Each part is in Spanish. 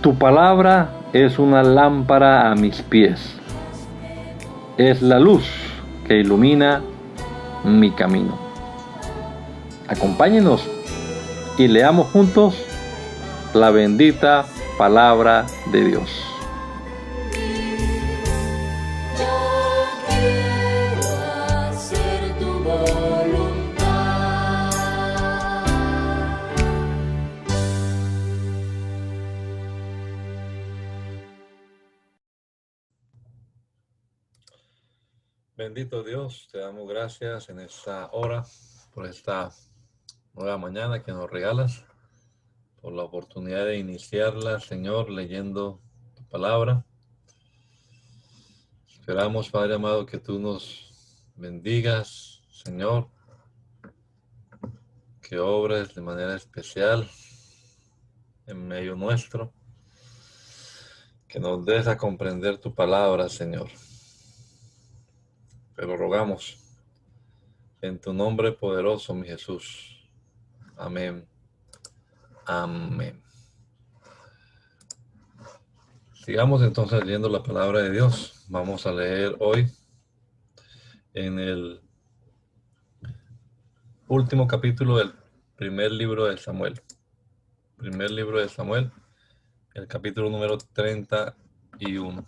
Tu palabra es una lámpara a mis pies, es la luz que ilumina mi camino. Acompáñenos y leamos juntos la bendita palabra de Dios. Bendito Dios, te damos gracias en esta hora, por esta nueva mañana que nos regalas, por la oportunidad de iniciarla, Señor, leyendo tu palabra. Esperamos, Padre amado, que tú nos bendigas, Señor, que obres de manera especial en medio nuestro, que nos des a comprender tu palabra, Señor. Pero rogamos en tu nombre poderoso, mi Jesús. Amén. Amén. Sigamos entonces leyendo la palabra de Dios. Vamos a leer hoy en el último capítulo del primer libro de Samuel. Primer libro de Samuel, el capítulo número 31.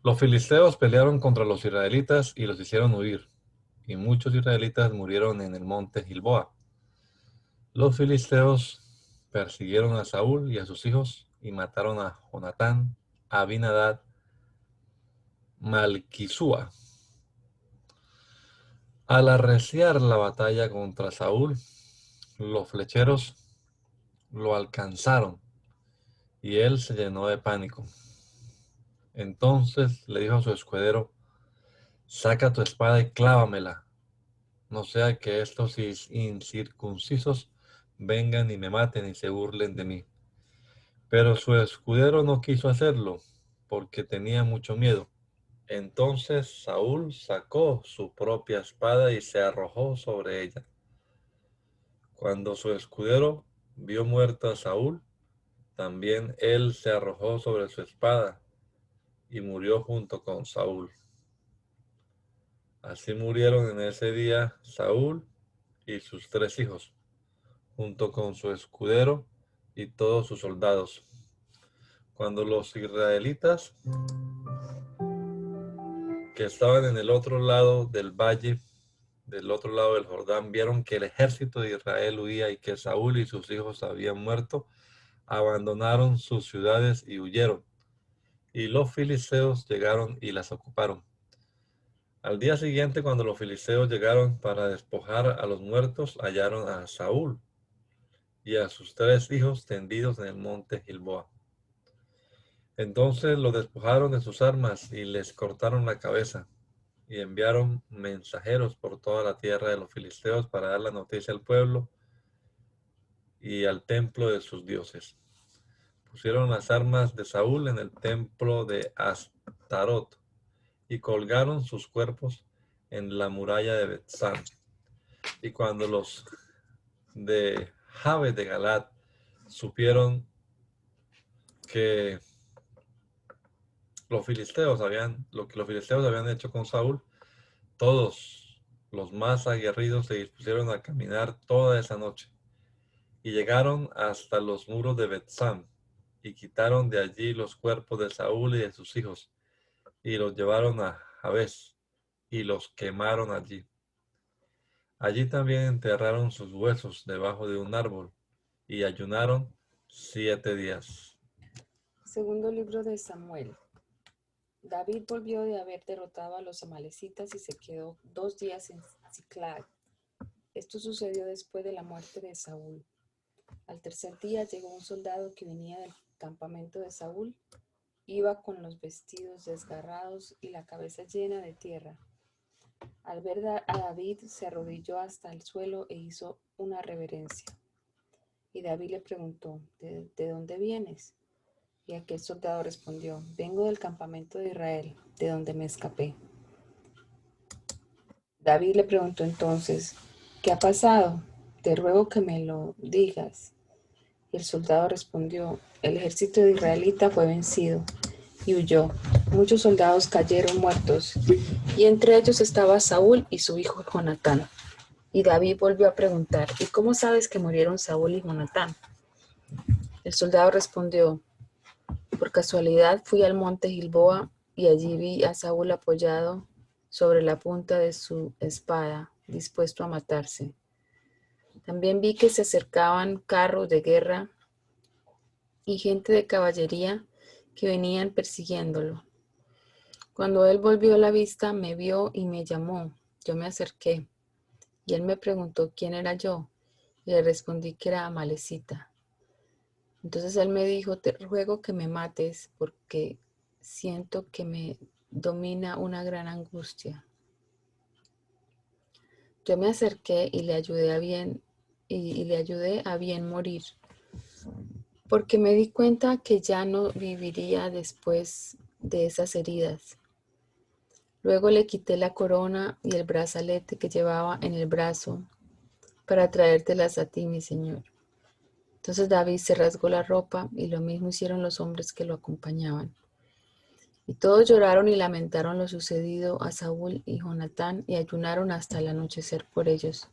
Los filisteos pelearon contra los israelitas y los hicieron huir, y muchos israelitas murieron en el monte Gilboa. Los filisteos persiguieron a Saúl y a sus hijos y mataron a Jonatán, a Abinadab, Malquisúa. Al arreciar la batalla contra Saúl, los flecheros lo alcanzaron y él se llenó de pánico. Entonces le dijo a su escudero: saca tu espada y clávamela, no sea que estos incircuncisos vengan y me maten y se burlen de mí. Pero su escudero no quiso hacerlo, porque tenía mucho miedo. Entonces Saúl sacó su propia espada y se arrojó sobre ella. Cuando su escudero vio muerto a Saúl, también él se arrojó sobre su espada y murió junto con Saúl. Así murieron en ese día Saúl y sus 3 hijos, junto con su escudero y todos sus soldados. Cuando los israelitas que estaban en el otro lado del valle, del otro lado del Jordán, vieron que el ejército de Israel huía y que Saúl y sus hijos habían muerto, abandonaron sus ciudades y huyeron. Y los filisteos llegaron y las ocuparon. Al día siguiente, cuando los filisteos llegaron para despojar a los muertos, hallaron a Saúl y a sus 3 hijos tendidos en el monte Gilboa. Entonces los despojaron de sus armas y les cortaron la cabeza, y enviaron mensajeros por toda la tierra de los filisteos para dar la noticia al pueblo y al templo de sus dioses. Pusieron las armas de Saúl en el templo de Astarot y colgaron sus cuerpos en la muralla de Bet-San. Y cuando los de Jabes de Galad supieron que lo que los filisteos habían hecho con Saúl, todos los más aguerridos se dispusieron a caminar toda esa noche y llegaron hasta los muros de Bet-San y quitaron de allí los cuerpos de Saúl y de sus hijos y los llevaron a Jabes y los quemaron allí. Allí también enterraron sus huesos debajo de un árbol y ayunaron 7 días. Segundo libro de Samuel. David volvió de haber derrotado a los amalecitas y se quedó 2 días en Ziklag. Esto sucedió después de la muerte de Saúl. Al tercer día llegó un soldado que venía del campamento de Saúl. Iba con los vestidos desgarrados y la cabeza llena de tierra. Al ver a David, se arrodilló hasta el suelo e hizo una reverencia. Y David le preguntó: ¿De dónde vienes? Y aquel soldado respondió: vengo del campamento de Israel, de donde me escapé. David le preguntó entonces: ¿qué ha pasado? Te ruego que me lo digas. Y el soldado respondió: el ejército de israelita fue vencido y huyó. Muchos soldados cayeron muertos, y entre ellos estaba Saúl y su hijo Jonatán. Y David volvió a preguntar: ¿y cómo sabes que murieron Saúl y Jonatán? El soldado respondió: por casualidad fui al monte Gilboa y allí vi a Saúl apoyado sobre la punta de su espada, dispuesto a matarse. También vi que se acercaban carros de guerra y gente de caballería que venían persiguiéndolo. Cuando él volvió la vista, me vio y me llamó. Yo me acerqué y él me preguntó quién era yo, y le respondí que era Amalecita. Entonces él me dijo: te ruego que me mates porque siento que me domina una gran angustia. Yo me acerqué y le ayudé a bien morir, porque me di cuenta que ya no viviría después de esas heridas. Luego le quité la corona y el brazalete que llevaba en el brazo para traértelas a ti, mi señor. Entonces David se rasgó la ropa y lo mismo hicieron los hombres que lo acompañaban. Y todos lloraron y lamentaron lo sucedido a Saúl y Jonatán y ayunaron hasta el anochecer por ellos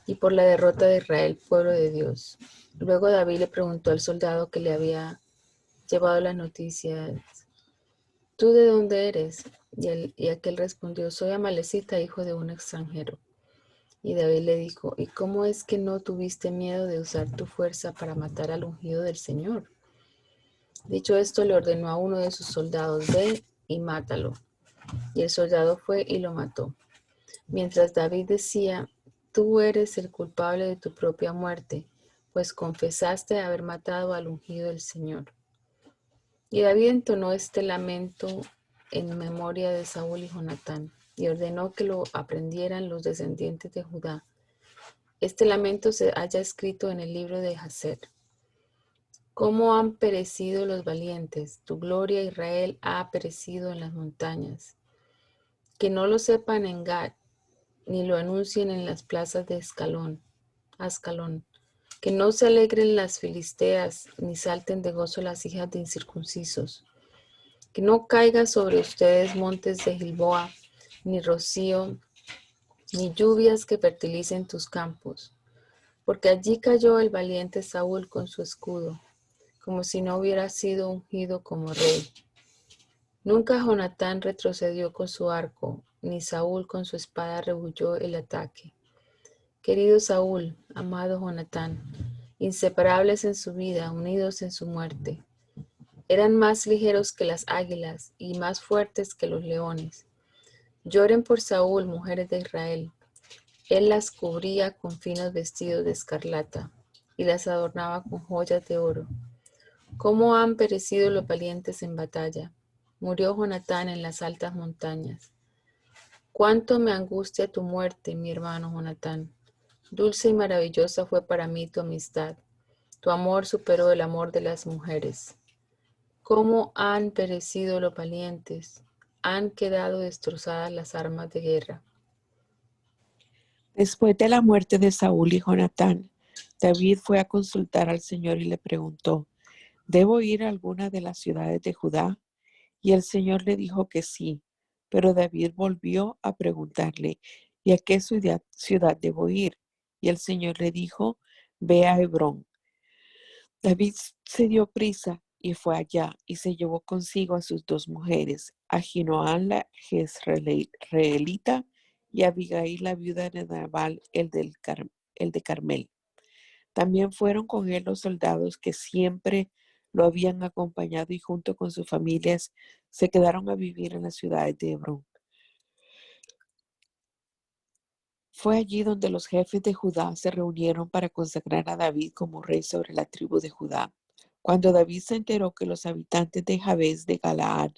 y por la derrota de Israel, pueblo de Dios. Luego David le preguntó al soldado que le había llevado las noticias: ¿tú de dónde eres? Y aquel respondió: soy Amalecita, hijo de un extranjero. Y David le dijo: ¿y cómo es que no tuviste miedo de usar tu fuerza para matar al ungido del Señor? Dicho esto, le ordenó a uno de sus soldados: ve y mátalo. Y el soldado fue y lo mató. Mientras David decía: tú eres el culpable de tu propia muerte, pues confesaste haber matado al ungido del Señor. Y David entonó este lamento en memoria de Saúl y Jonatán, y ordenó que lo aprendieran los descendientes de Judá. Este lamento se halla escrito en el libro de Jaser. ¿Cómo han perecido los valientes? Tu gloria, Israel, ha perecido en las montañas. Que no lo sepan en Gad, ni lo anuncien en las plazas de Ascalón. Que no se alegren las filisteas, ni salten de gozo las hijas de incircuncisos. Que no caiga sobre ustedes montes de Gilboa, ni rocío, ni lluvias que fertilicen tus campos. Porque allí cayó el valiente Saúl con su escudo, como si no hubiera sido ungido como rey. Nunca Jonatán retrocedió con su arco, ni Saúl con su espada rehuyó el ataque. Querido Saúl, amado Jonatán, inseparables en su vida, unidos en su muerte, eran más ligeros que las águilas y más fuertes que los leones. Lloren por Saúl, mujeres de Israel. Él las cubría con finos vestidos de escarlata y las adornaba con joyas de oro. ¿Cómo han perecido los valientes en batalla? Murió Jonatán en las altas montañas. Cuánto me angustia tu muerte, mi hermano Jonatán. Dulce y maravillosa fue para mí tu amistad. Tu amor superó el amor de las mujeres. ¿Cómo han perecido los valientes? Han quedado destrozadas las armas de guerra. Después de la muerte de Saúl y Jonatán, David fue a consultar al Señor y le preguntó: ¿debo ir a alguna de las ciudades de Judá? Y el Señor le dijo que sí, pero David volvió a preguntarle: ¿y a qué ciudad debo ir? Y el Señor le dijo: ve a Hebrón. David se dio prisa y fue allá, y se llevó consigo a sus dos mujeres, a Ahinoam la jezreelita y a Abigail la viuda de Nabal el de Carmel. También fueron con él los soldados que siempre lo habían acompañado, y junto con sus familias se quedaron a vivir en las ciudades de Hebrón. Fue allí donde los jefes de Judá se reunieron para consagrar a David como rey sobre la tribu de Judá. Cuando David se enteró que los habitantes de Jabes de Galaad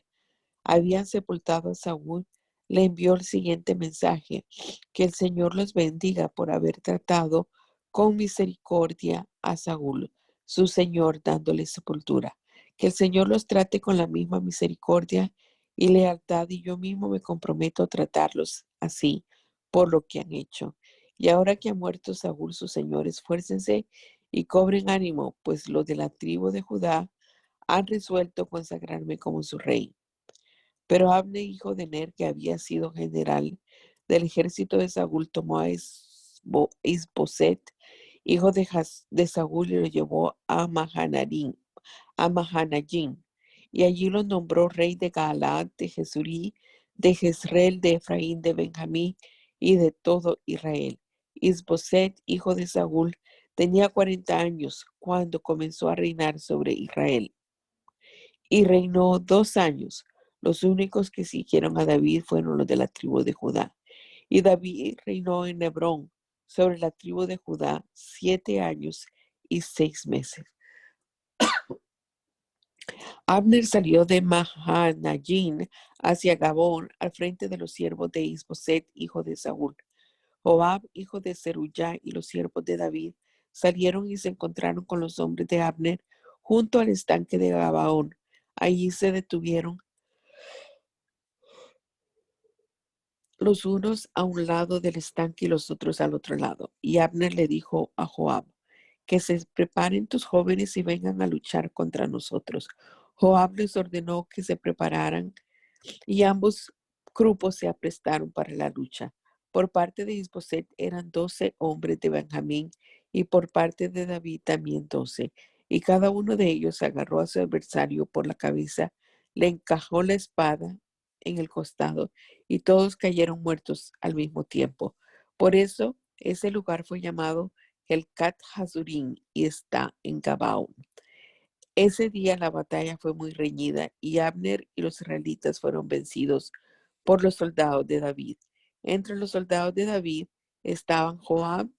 habían sepultado a Saúl, le envió el siguiente mensaje: que el Señor los bendiga por haber tratado con misericordia a Saúl, su señor, dándole sepultura. Que el Señor los trate con la misma misericordia y lealtad, y yo mismo me comprometo a tratarlos así por lo que han hecho. Y ahora que ha muerto Saúl, su señor, esfuércense y cobren ánimo, pues los de la tribu de Judá han resuelto consagrarme como su rey. Pero Abner, hijo de Ner, que había sido general del ejército de Saúl, tomó a Isboset, hijo de Saúl, y lo llevó a Mahanayim, y allí lo nombró rey de Galaad, de Jesurí, de Jezreel, de Efraín, de Benjamín y de todo Israel. Isboset, hijo de Saúl, tenía 40 años cuando comenzó a reinar sobre Israel, y reinó 2 años. Los únicos que siguieron a David fueron los de la tribu de Judá. Y David reinó en Hebrón sobre la tribu de Judá 7 años y 6 meses. Abner salió de Mahanayim hacia Gabón al frente de los siervos de Isboset, hijo de Saúl. Joab, hijo de Zeruyá, y los siervos de David salieron y se encontraron con los hombres de Abner junto al estanque de Gabaón. Allí se detuvieron los unos a un lado del estanque y los otros al otro lado. Y Abner le dijo a Joab: que se preparen tus jóvenes y vengan a luchar contra nosotros. Joab les ordenó que se prepararan y ambos grupos se aprestaron para la lucha. Por parte de Isboset eran 12 hombres de Benjamín y por parte de David también 12. Y cada uno de ellos agarró a su adversario por la cabeza, le encajó la espada en el costado y todos cayeron muertos al mismo tiempo. Por eso ese lugar fue llamado Helcat Hazurim y está en Gabaón. Ese día la batalla fue muy reñida y Abner y los israelitas fueron vencidos por los soldados de David. Entre los soldados de David estaban Joab,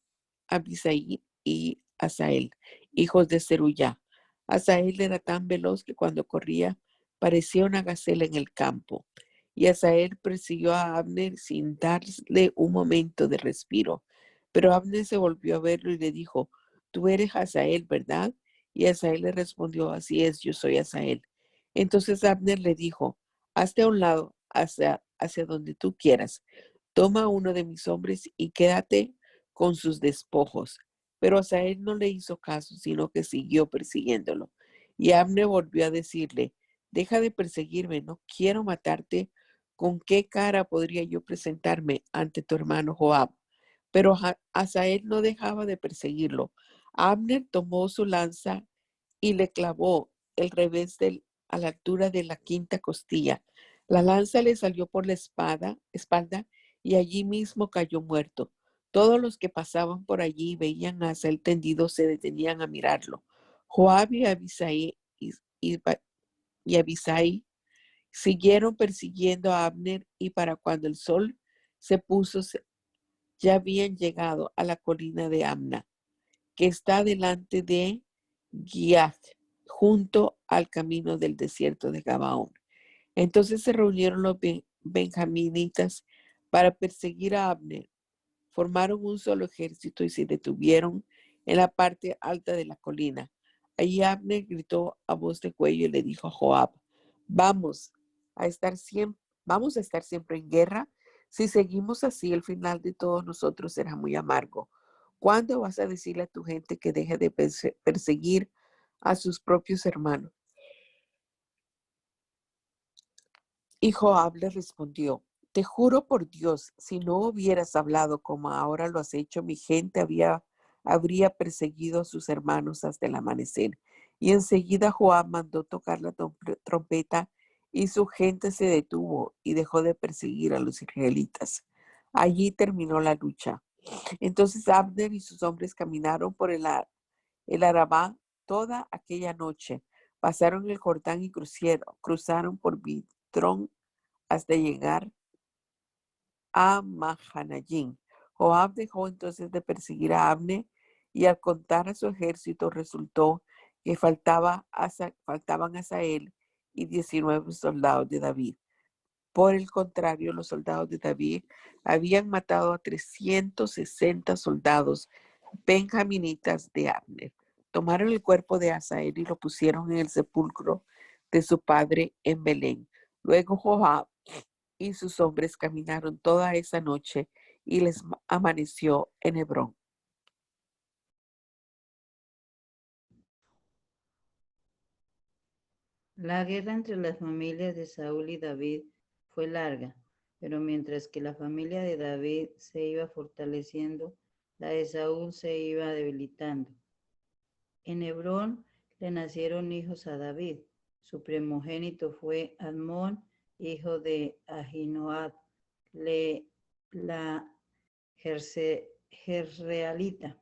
Abisai y Asael, hijos de Zeruyá. Asael era tan veloz que cuando corría parecía una gacela en el campo. Y Asael persiguió a Abner sin darle un momento de respiro. Pero Abner se volvió a verlo y le dijo: tú eres Asael, ¿verdad? Y Asael le respondió: así es, yo soy Asael. Entonces Abner le dijo: hazte a un lado, hacia donde tú quieras. Toma a uno de mis hombres y quédate con sus despojos. Pero Asael no le hizo caso, sino que siguió persiguiéndolo. Y Abner volvió a decirle: deja de perseguirme, no quiero matarte. ¿Con qué cara podría yo presentarme ante tu hermano Joab? Pero Asael no dejaba de perseguirlo. Abner tomó su lanza y le clavó el revés a la altura de la quinta costilla. La lanza le salió por la espalda y allí mismo cayó muerto. Todos los que pasaban por allí y veían a Asael tendido se detenían a mirarlo. Joab y Abisai siguieron persiguiendo a Abner y para cuando el sol se puso ya habían llegado a la colina de Amna, que está delante de Giach, junto al camino del desierto de Gabaón. Entonces se reunieron los benjaminitas para perseguir a Abner. Formaron un solo ejército y se detuvieron en la parte alta de la colina. Allí Abner gritó a voz de cuello y le dijo a Joab: vamos vamos a estar siempre en guerra. Si seguimos así, el final de todos nosotros será muy amargo. ¿Cuándo vas a decirle a tu gente que deje de perseguir a sus propios hermanos? Y Joab le respondió: te juro por Dios, si no hubieras hablado como ahora lo has hecho, mi gente habría perseguido a sus hermanos hasta el amanecer. Y enseguida Joab mandó tocar la trompeta y su gente se detuvo y dejó de perseguir a los israelitas. Allí terminó la lucha. Entonces Abner y sus hombres caminaron por el Arabá toda aquella noche. Pasaron el Jordán y cruzaron por Bitrón hasta llegar a Mahanayim. Joab dejó entonces de perseguir a Abner y al contar a su ejército resultó que faltaban Asael y 19 soldados de David. Por el contrario, los soldados de David habían matado a 360 soldados benjaminitas de Abner. Tomaron el cuerpo de Asael y lo pusieron en el sepulcro de su padre en Belén. Luego Joab y sus hombres caminaron toda esa noche y les amaneció en Hebrón. La guerra entre las familias de Saúl y David fue larga, pero mientras que la familia de David se iba fortaleciendo, la de Saúl se iba debilitando. En Hebrón le nacieron hijos a David. Su primogénito fue Amnón, hijo de Ahinoam, la Jezreelita.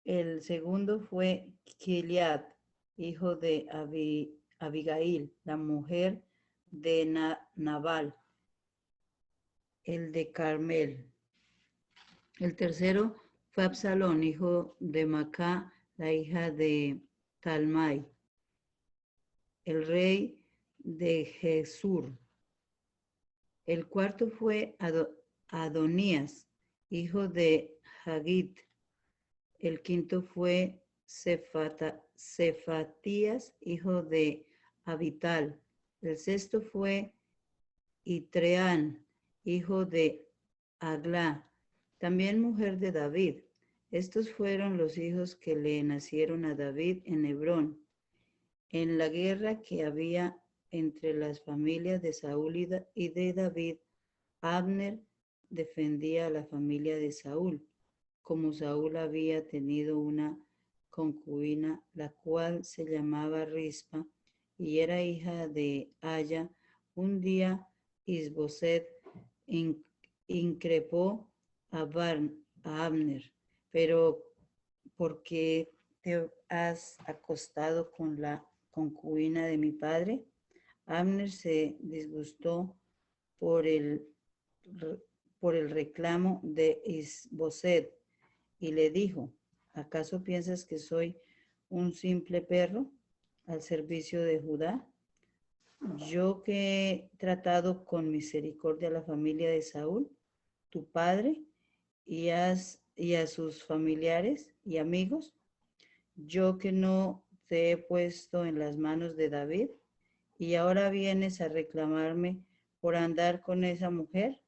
El segundo fue Gilead, hijo de Abigail, la mujer de Nabal, el de Carmel. El tercero fue Absalón, hijo de Macá, la hija de Talmai, el rey de Jesur. El cuarto fue Adonías, hijo de Hagit. El quinto fue Cefatías, hijo de Abital. El sexto fue Itreán, hijo de Aglá, también mujer de David. Estos fueron los hijos que le nacieron a David en Hebrón, en la guerra que había entre las familias de Saúl y de David. Abner defendía a la familia de Saúl, como Saúl había tenido una concubina, la cual se llamaba Rispa, y era hija de Aya. Un día Isboset increpó a Abner, pero ¿por qué te has acostado con la concubina de mi padre? Abner se disgustó por el reclamo de Isboset y le dijo: ¿acaso piensas que soy un simple perro al servicio de Judá? Yo que he tratado con misericordia a la familia de Saúl, tu padre, y a sus familiares y amigos, yo que no te he puesto en las manos de David, y ahora vienes a reclamarme por andar con esa mujer.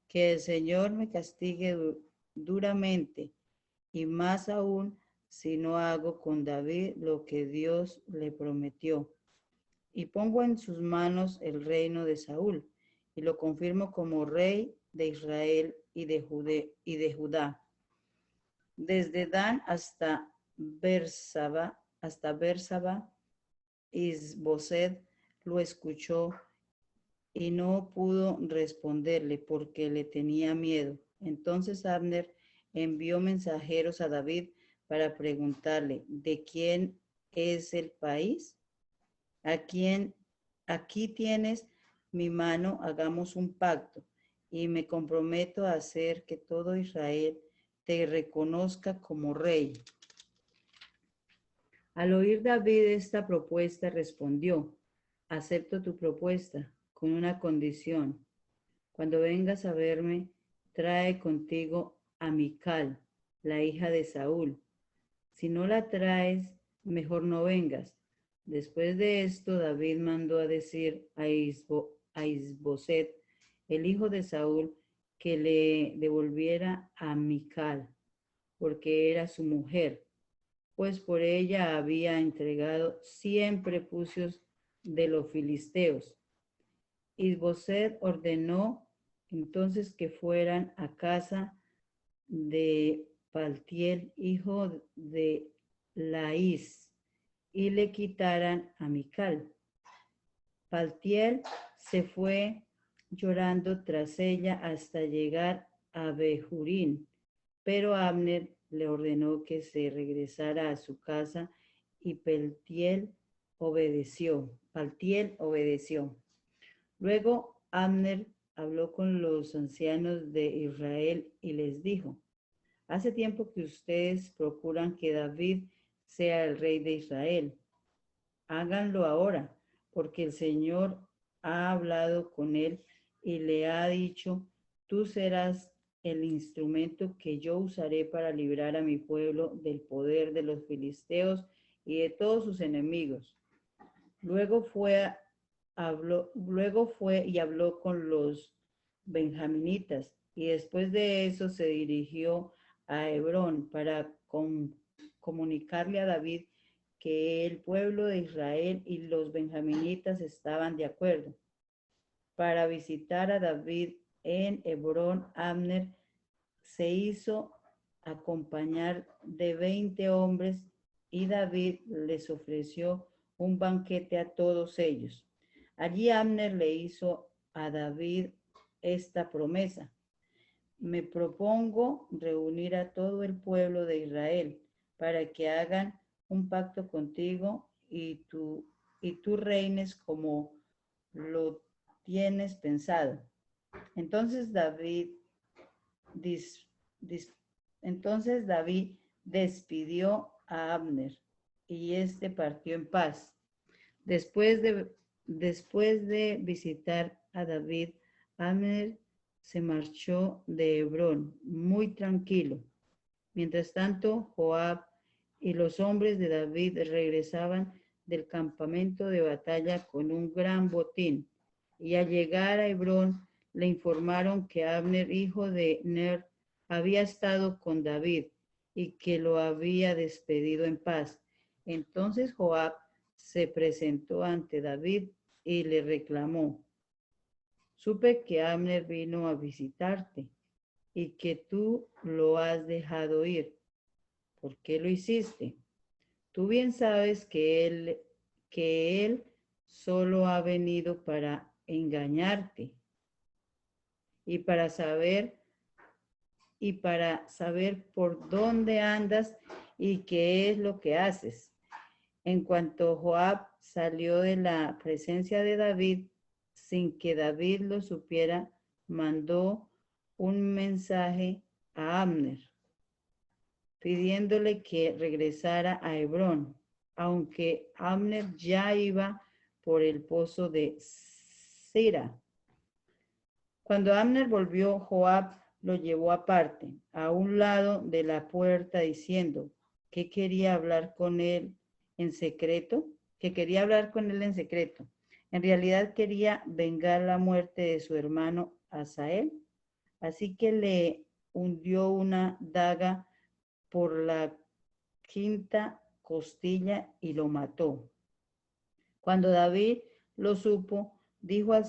Que el Señor me castigue duramente, y más aún si no hago con David lo que Dios le prometió, y pongo en sus manos el reino de Saúl, y lo confirmo como rey de Israel y de Judá. Desde Dan hasta Bersaba, Isboset lo escuchó y no pudo responderle porque le tenía miedo. Entonces Abner envió mensajeros a David para preguntarle: ¿de quién es el país? Aquí tienes mi mano, hagamos un pacto, y me comprometo a hacer que todo Israel te reconozca como rey. Al oír David esta propuesta, respondió: acepto tu propuesta con una condición. Cuando vengas a verme, trae contigo a Mical, la hija de Saúl. Si no la traes, mejor no vengas. Después de esto, David mandó a decir a Isboset, el hijo de Saúl, que le devolviera a Mical, porque era su mujer, pues por ella había entregado 100 prepucios de los filisteos. Isboset ordenó entonces que fueran a casa de Paltiel, hijo de Laís, y le quitaran a Mical. Paltiel se fue llorando tras ella hasta llegar a Bejurín, pero Abner le ordenó que se regresara a su casa y Paltiel obedeció. Luego Abner habló con los ancianos de Israel y les dijo: hace tiempo que ustedes procuran que David sea el rey de Israel. Háganlo ahora, porque el Señor ha hablado con él y le ha dicho: tú serás el instrumento que yo usaré para librar a mi pueblo del poder de los filisteos y de todos sus enemigos. Luego fue y habló con los benjaminitas, y después de eso se dirigió a Hebrón para comunicarle a David que el pueblo de Israel y los benjaminitas estaban de acuerdo. Para visitar a David en Hebrón, Abner se hizo acompañar de 20 hombres y David les ofreció un banquete a todos ellos. Allí Abner le hizo a David esta promesa: me propongo reunir a todo el pueblo de Israel para que hagan un pacto contigo y tú reines como lo tienes pensado. Entonces David despidió a Abner y éste partió en paz. Después de visitar a David, Abner se marchó de Hebrón muy tranquilo. Mientras tanto, Joab y los hombres de David regresaban del campamento de batalla con un gran botín, y al llegar a Hebrón le informaron que Abner, hijo de Ner, había estado con David y que lo había despedido en paz. Entonces Joab se presentó ante David y le reclamó: supe que Abner vino a visitarte y que tú lo has dejado ir. ¿Por qué lo hiciste? Tú bien sabes que él solo ha venido para engañarte y para saber por dónde andas y qué es lo que haces. En cuanto Joab salió de la presencia de David, sin que David lo supiera, mandó un mensaje a Abner, pidiéndole que regresara a Hebrón, aunque Abner ya iba por el pozo de Sira. Cuando Abner volvió, Joab lo llevó aparte, a un lado de la puerta, diciendo que quería hablar con él en secreto, En realidad quería vengar la muerte de su hermano Asael, así que le hundió una daga por la quinta costilla y lo mató. Cuando David lo supo, dijo, el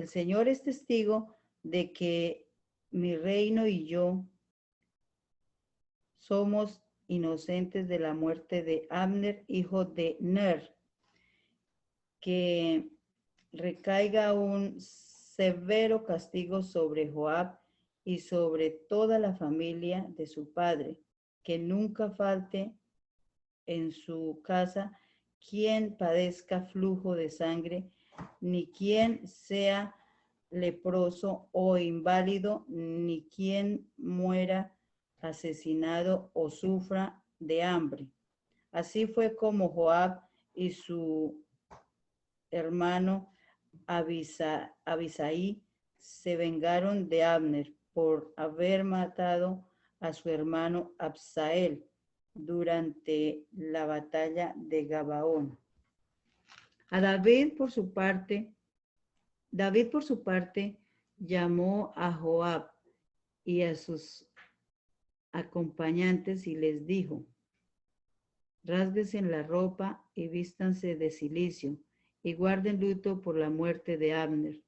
Señor es testigo de que mi reino y yo somos inocentes de la muerte de Abner, hijo de Ner. Que recaiga un severo castigo sobre Joab y sobre toda la familia de su padre, que nunca falte en su casa quien padezca flujo de sangre, ni quien sea leproso o inválido, ni quien muera asesinado o sufra de hambre. Así fue como Joab y su hermano Abisai se vengaron de Abner por haber matado a su hermano Absael durante la batalla de Gabaón. David, por su parte, llamó a Joab y a sus acompañantes y les dijo: rásguense la ropa y vístanse de cilicio y guarden luto por la muerte de Abner.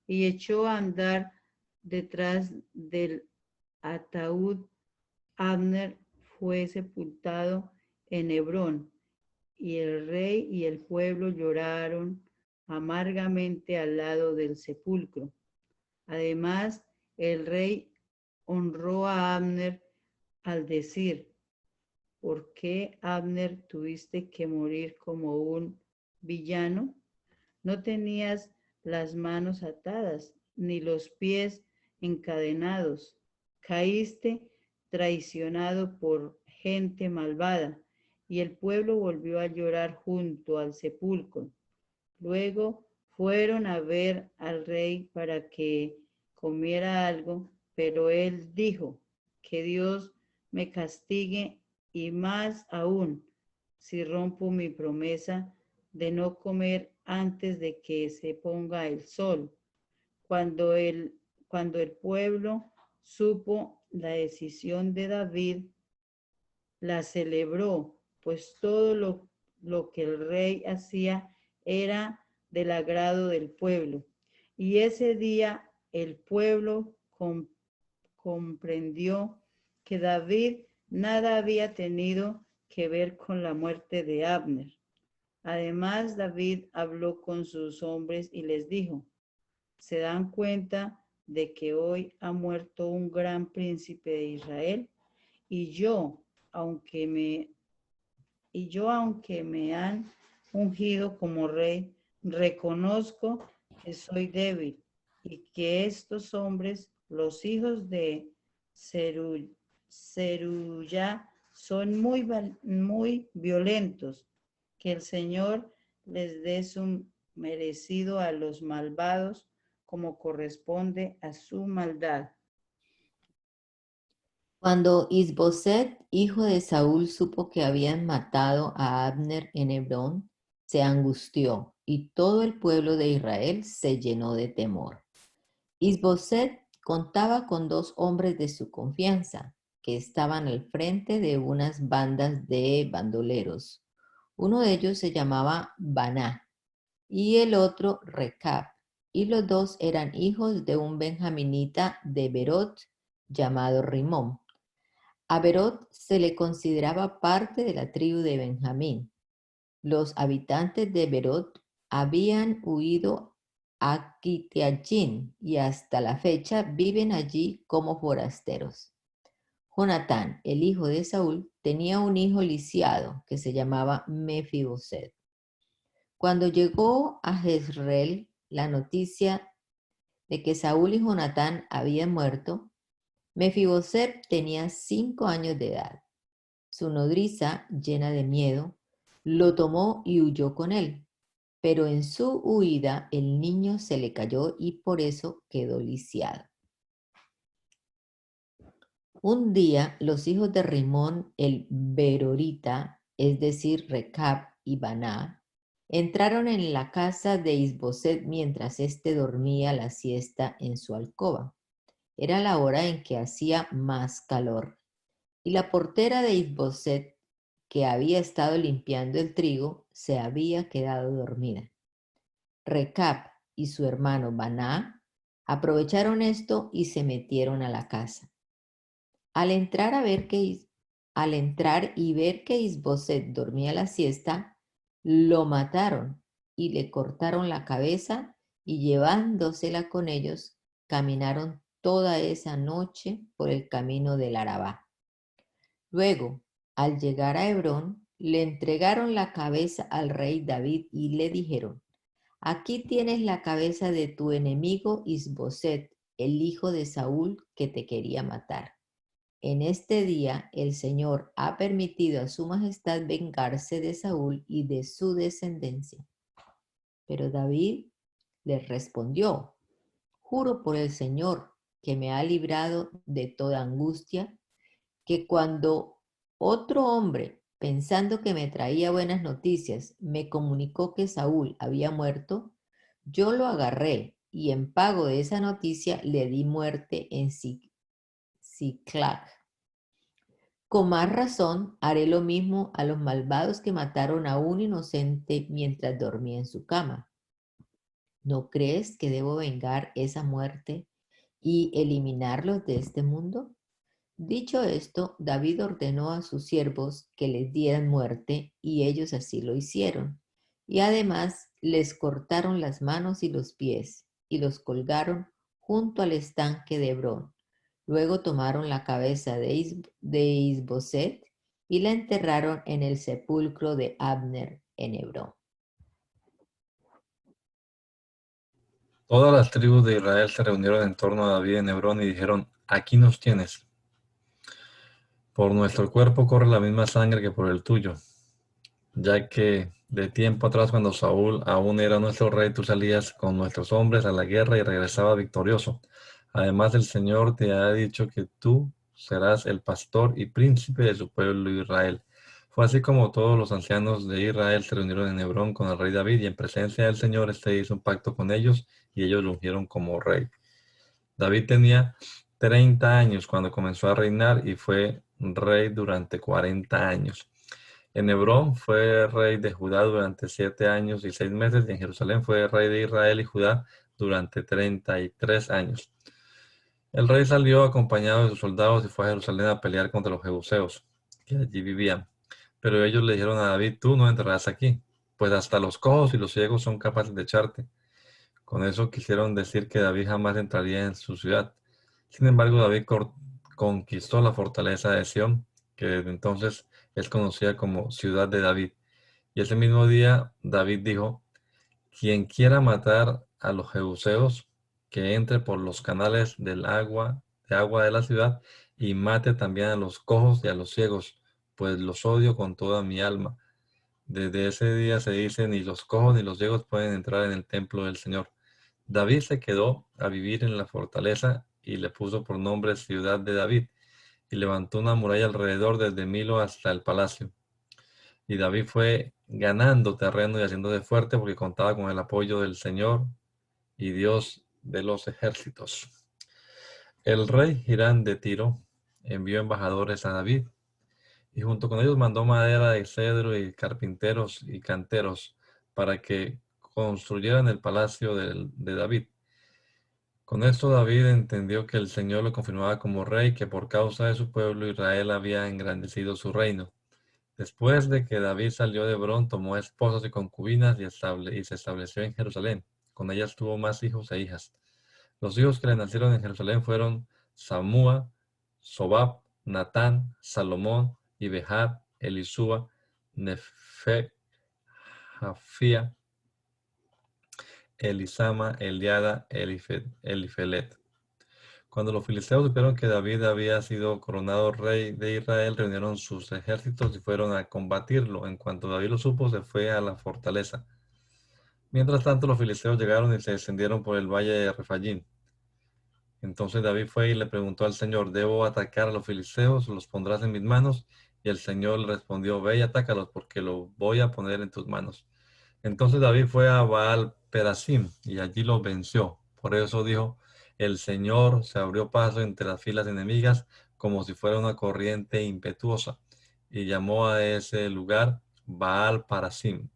Y echó a andar detrás del ataúd. Abner fue sepultado en Hebrón, y el rey y el pueblo lloraron amargamente al lado del sepulcro. Además, el rey honró a Abner al decir: ¿por qué, Abner, tuviste que morir como un villano? No tenías las manos atadas, ni los pies encadenados. Caíste traicionado por gente malvada. Y el pueblo volvió a llorar junto al sepulcro. Luego fueron a ver al rey para que comiera algo, pero él dijo: que Dios me castigue, y más aún si rompo mi promesa de no comer antes de que se ponga el sol. Cuando el pueblo supo la decisión de David, la celebró, pues todo lo que el rey hacía era del agrado del pueblo. Y ese día el pueblo comprendió que David nada había tenido que ver con la muerte de Abner. Además, David habló con sus hombres y les dijo: ¿se dan cuenta de que hoy ha muerto un gran príncipe de Israel? Y yo, aunque me han ungido como rey, reconozco que soy débil y que estos hombres, los hijos de Zeruya, son muy violentos. Que el Señor les dé su merecido a los malvados como corresponde a su maldad. Cuando Isboset, hijo de Saúl, supo que habían matado a Abner en Hebrón, se angustió y todo el pueblo de Israel se llenó de temor. Isboset contaba con 2 hombres de su confianza, que estaban al frente de unas bandas de bandoleros. Uno de ellos se llamaba Baná y el otro Recab, y los 2 eran hijos de un benjaminita de Berot llamado Rimón. A Berot se le consideraba parte de la tribu de Benjamín. Los habitantes de Berot habían huido a Kitiachín y hasta la fecha viven allí como forasteros. Jonatán, el hijo de Saúl, tenía un hijo lisiado que se llamaba Mefiboset. Cuando llegó a Jezreel la noticia de que Saúl y Jonatán habían muerto, Mefiboset tenía 5 años de edad. Su nodriza, llena de miedo, lo tomó y huyó con él. Pero en su huida el niño se le cayó y por eso quedó lisiado. Un día los hijos de Rimón el Berorita, es decir, Recab y Baná, entraron en la casa de Isboset mientras éste dormía la siesta en su alcoba. Era la hora en que hacía más calor, y la portera de Isboset, que había estado limpiando el trigo, se había quedado dormida. Recab y su hermano Baná aprovecharon esto y se metieron a la casa. Al entrar y ver que Isboset dormía la siesta, lo mataron y le cortaron la cabeza y llevándosela con ellos, caminaron toda esa noche por el camino del Arabá. Luego, al llegar a Hebrón, le entregaron la cabeza al rey David y le dijeron: aquí tienes la cabeza de tu enemigo Isboset, el hijo de Saúl que te quería matar. En este día el Señor ha permitido a su majestad vengarse de Saúl y de su descendencia. Pero David le respondió: juro por el Señor que me ha librado de toda angustia, que cuando otro hombre, pensando que me traía buenas noticias, me comunicó que Saúl había muerto, yo lo agarré y en pago de esa noticia le di muerte en Siclag. Con más razón haré lo mismo a los malvados que mataron a un inocente mientras dormía en su cama. ¿No crees que debo vengar esa muerte y eliminarlos de este mundo? Dicho esto, David ordenó a sus siervos que les dieran muerte y ellos así lo hicieron. Y además les cortaron las manos y los pies y los colgaron junto al estanque de Hebrón. Luego tomaron la cabeza de Isboset y la enterraron en el sepulcro de Abner en Hebrón. Todas las tribus de Israel se reunieron en torno a David en Hebrón y dijeron: aquí nos tienes. Por nuestro cuerpo corre la misma sangre que por el tuyo, ya que de tiempo atrás, cuando Saúl aún era nuestro rey, tú salías con nuestros hombres a la guerra y regresabas victorioso. Además, el Señor te ha dicho que tú serás el pastor y príncipe de su pueblo Israel. Fue así como todos los ancianos de Israel se reunieron en Hebrón con el rey David, y en presencia del Señor hizo un pacto con ellos, y ellos lo ungieron como rey. David tenía 30 años cuando comenzó a reinar y fue rey durante 40 años. En Hebrón fue rey de Judá durante 7 años y 6 meses, y en Jerusalén fue rey de Israel y Judá durante 33 años. El rey salió acompañado de sus soldados y fue a Jerusalén a pelear contra los jebuseos, que allí vivían. Pero ellos le dijeron a David: tú no entrarás aquí, pues hasta los cojos y los ciegos son capaces de echarte. Con eso quisieron decir que David jamás entraría en su ciudad. Sin embargo, David conquistó la fortaleza de Sión, que desde entonces es conocida como Ciudad de David. Y ese mismo día David dijo: quien quiera matar a los jebuseos, que entre por los canales de agua de la ciudad y mate también a los cojos y a los ciegos, pues los odio con toda mi alma. Desde ese día se dice: ni los cojos ni los ciegos pueden entrar en el templo del Señor. David se quedó a vivir en la fortaleza y le puso por nombre Ciudad de David, y levantó una muralla alrededor desde Milo hasta el palacio. Y David fue ganando terreno y haciéndose fuerte porque contaba con el apoyo del Señor y Dios de los ejércitos. El rey Hirán de Tiro envió embajadores a David, y junto con ellos mandó madera de cedro y carpinteros y canteros para que construyeran el palacio de David. Con esto David entendió que el Señor lo confirmaba como rey, que por causa de su pueblo Israel había engrandecido su reino. Después de que David salió de Hebrón, tomó esposas y concubinas y se estableció en Jerusalén. Con ellas tuvo más hijos e hijas. Los hijos que le nacieron en Jerusalén fueron Samúa, Sobab, Natán, Salomón, Ibehar, Elisúa, Nefe, Jafía, Elisama, Eliada, Elifelet. Cuando los filisteos supieron que David había sido coronado rey de Israel, reunieron sus ejércitos y fueron a combatirlo. En cuanto David lo supo, se fue a la fortaleza. Mientras tanto, los filisteos llegaron y se descendieron por el valle de Refayín. Entonces David fue y le preguntó al Señor: ¿debo atacar a los filisteos? ¿Los pondrás en mis manos? Y el Señor le respondió: ve y atácalos, porque lo voy a poner en tus manos. Entonces David fue a Baal Perasim y allí los venció. Por eso dijo: el Señor se abrió paso entre las filas enemigas como si fuera una corriente impetuosa, y llamó a ese lugar Baal Perasim.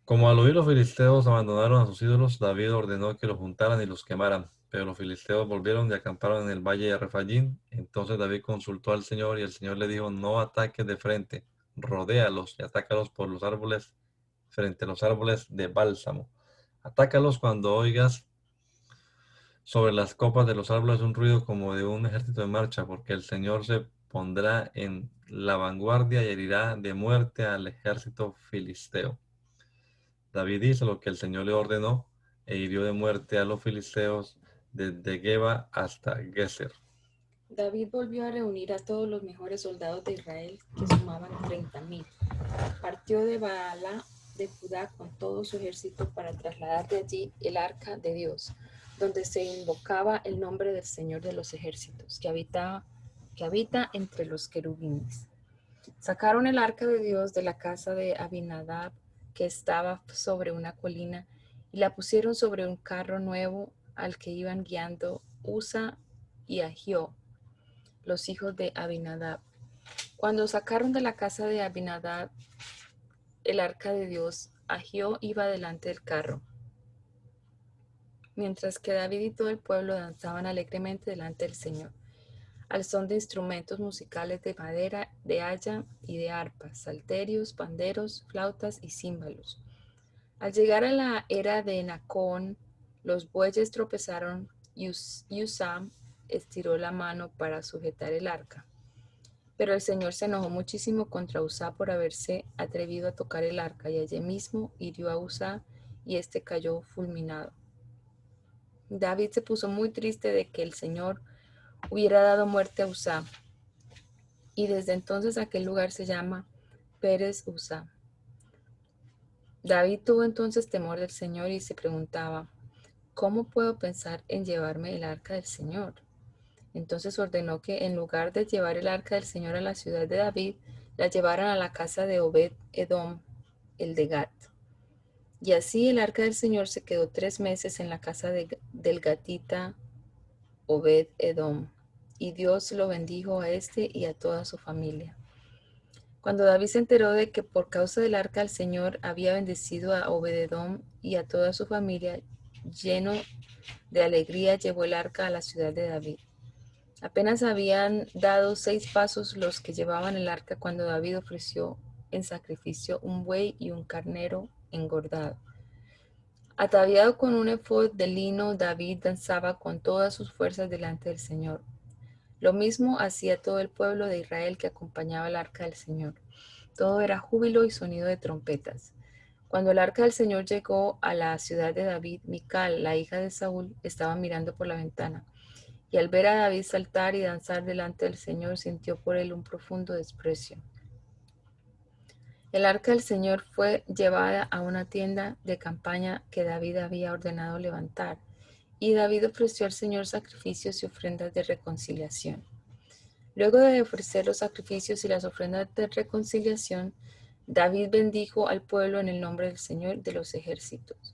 Como al oír los filisteos abandonaron a sus ídolos, David ordenó que los juntaran y los quemaran. Pero los filisteos volvieron y acamparon en el valle de Refayín. Entonces David consultó al Señor, y el Señor le dijo: no ataques de frente, rodéalos y atácalos por los árboles, frente a los árboles de bálsamo. Atácalos cuando oigas sobre las copas de los árboles un ruido como de un ejército en marcha, porque el Señor se pondrá en la vanguardia y herirá de muerte al ejército filisteo. David hizo lo que el Señor le ordenó e hirió de muerte a los filisteos desde Geba hasta Geser. David volvió a reunir a todos los mejores soldados de Israel, que sumaban 30,000. Partió de Baala de Judá con todo su ejército para trasladar de allí el arca de Dios, donde se invocaba el nombre del Señor de los ejércitos, que habita entre los querubines. Sacaron el arca de Dios de la casa de Abinadab, que estaba sobre una colina, y la pusieron sobre un carro nuevo al que iban guiando Usa y Ahio, los hijos de Abinadab. Cuando sacaron de la casa de Abinadab el arca de Dios, Ahio iba delante del carro, mientras que David y todo el pueblo danzaban alegremente delante del Señor, al son de instrumentos musicales de madera, de haya y de arpas, salterios, panderos, flautas y címbalos. Al llegar a la era de Nacón, los bueyes tropezaron y Usam estiró la mano para sujetar el arca. Pero el Señor se enojó muchísimo contra Usá por haberse atrevido a tocar el arca, y allí mismo hirió a Usá, y éste cayó fulminado. David se puso muy triste de que el Señor hubiera dado muerte a Usá, y desde entonces aquel lugar se llama Pérez Usá. David tuvo entonces temor del Señor y se preguntaba: ¿cómo puedo pensar en llevarme el arca del Señor? Entonces ordenó que en lugar de llevar el arca del Señor a la ciudad de David, la llevaran a la casa de Obed-Edom, el de Gat. Y así el arca del Señor se quedó 3 meses en la casa del gatita Obed-Edom. y Dios lo bendijo a este y a toda su familia. Cuando David se enteró de que por causa del arca el Señor había bendecido a Obededom y a toda su familia, lleno de alegría llevó el arca a la ciudad de David. Apenas habían dado 6 pasos los que llevaban el arca cuando David ofreció en sacrificio un buey y un carnero engordado. Ataviado con un efod de lino, David danzaba con todas sus fuerzas delante del Señor. Lo mismo hacía todo el pueblo de Israel que acompañaba el arca del Señor. Todo era júbilo y sonido de trompetas. Cuando el arca del Señor llegó a la ciudad de David, Mical, la hija de Saúl, estaba mirando por la ventana. Y al ver a David saltar y danzar delante del Señor, sintió por él un profundo desprecio. El arca del Señor fue llevada a una tienda de campaña que David había ordenado levantar, y David ofreció al Señor sacrificios y ofrendas de reconciliación. Luego de ofrecer los sacrificios y las ofrendas de reconciliación, David bendijo al pueblo en el nombre del Señor de los ejércitos,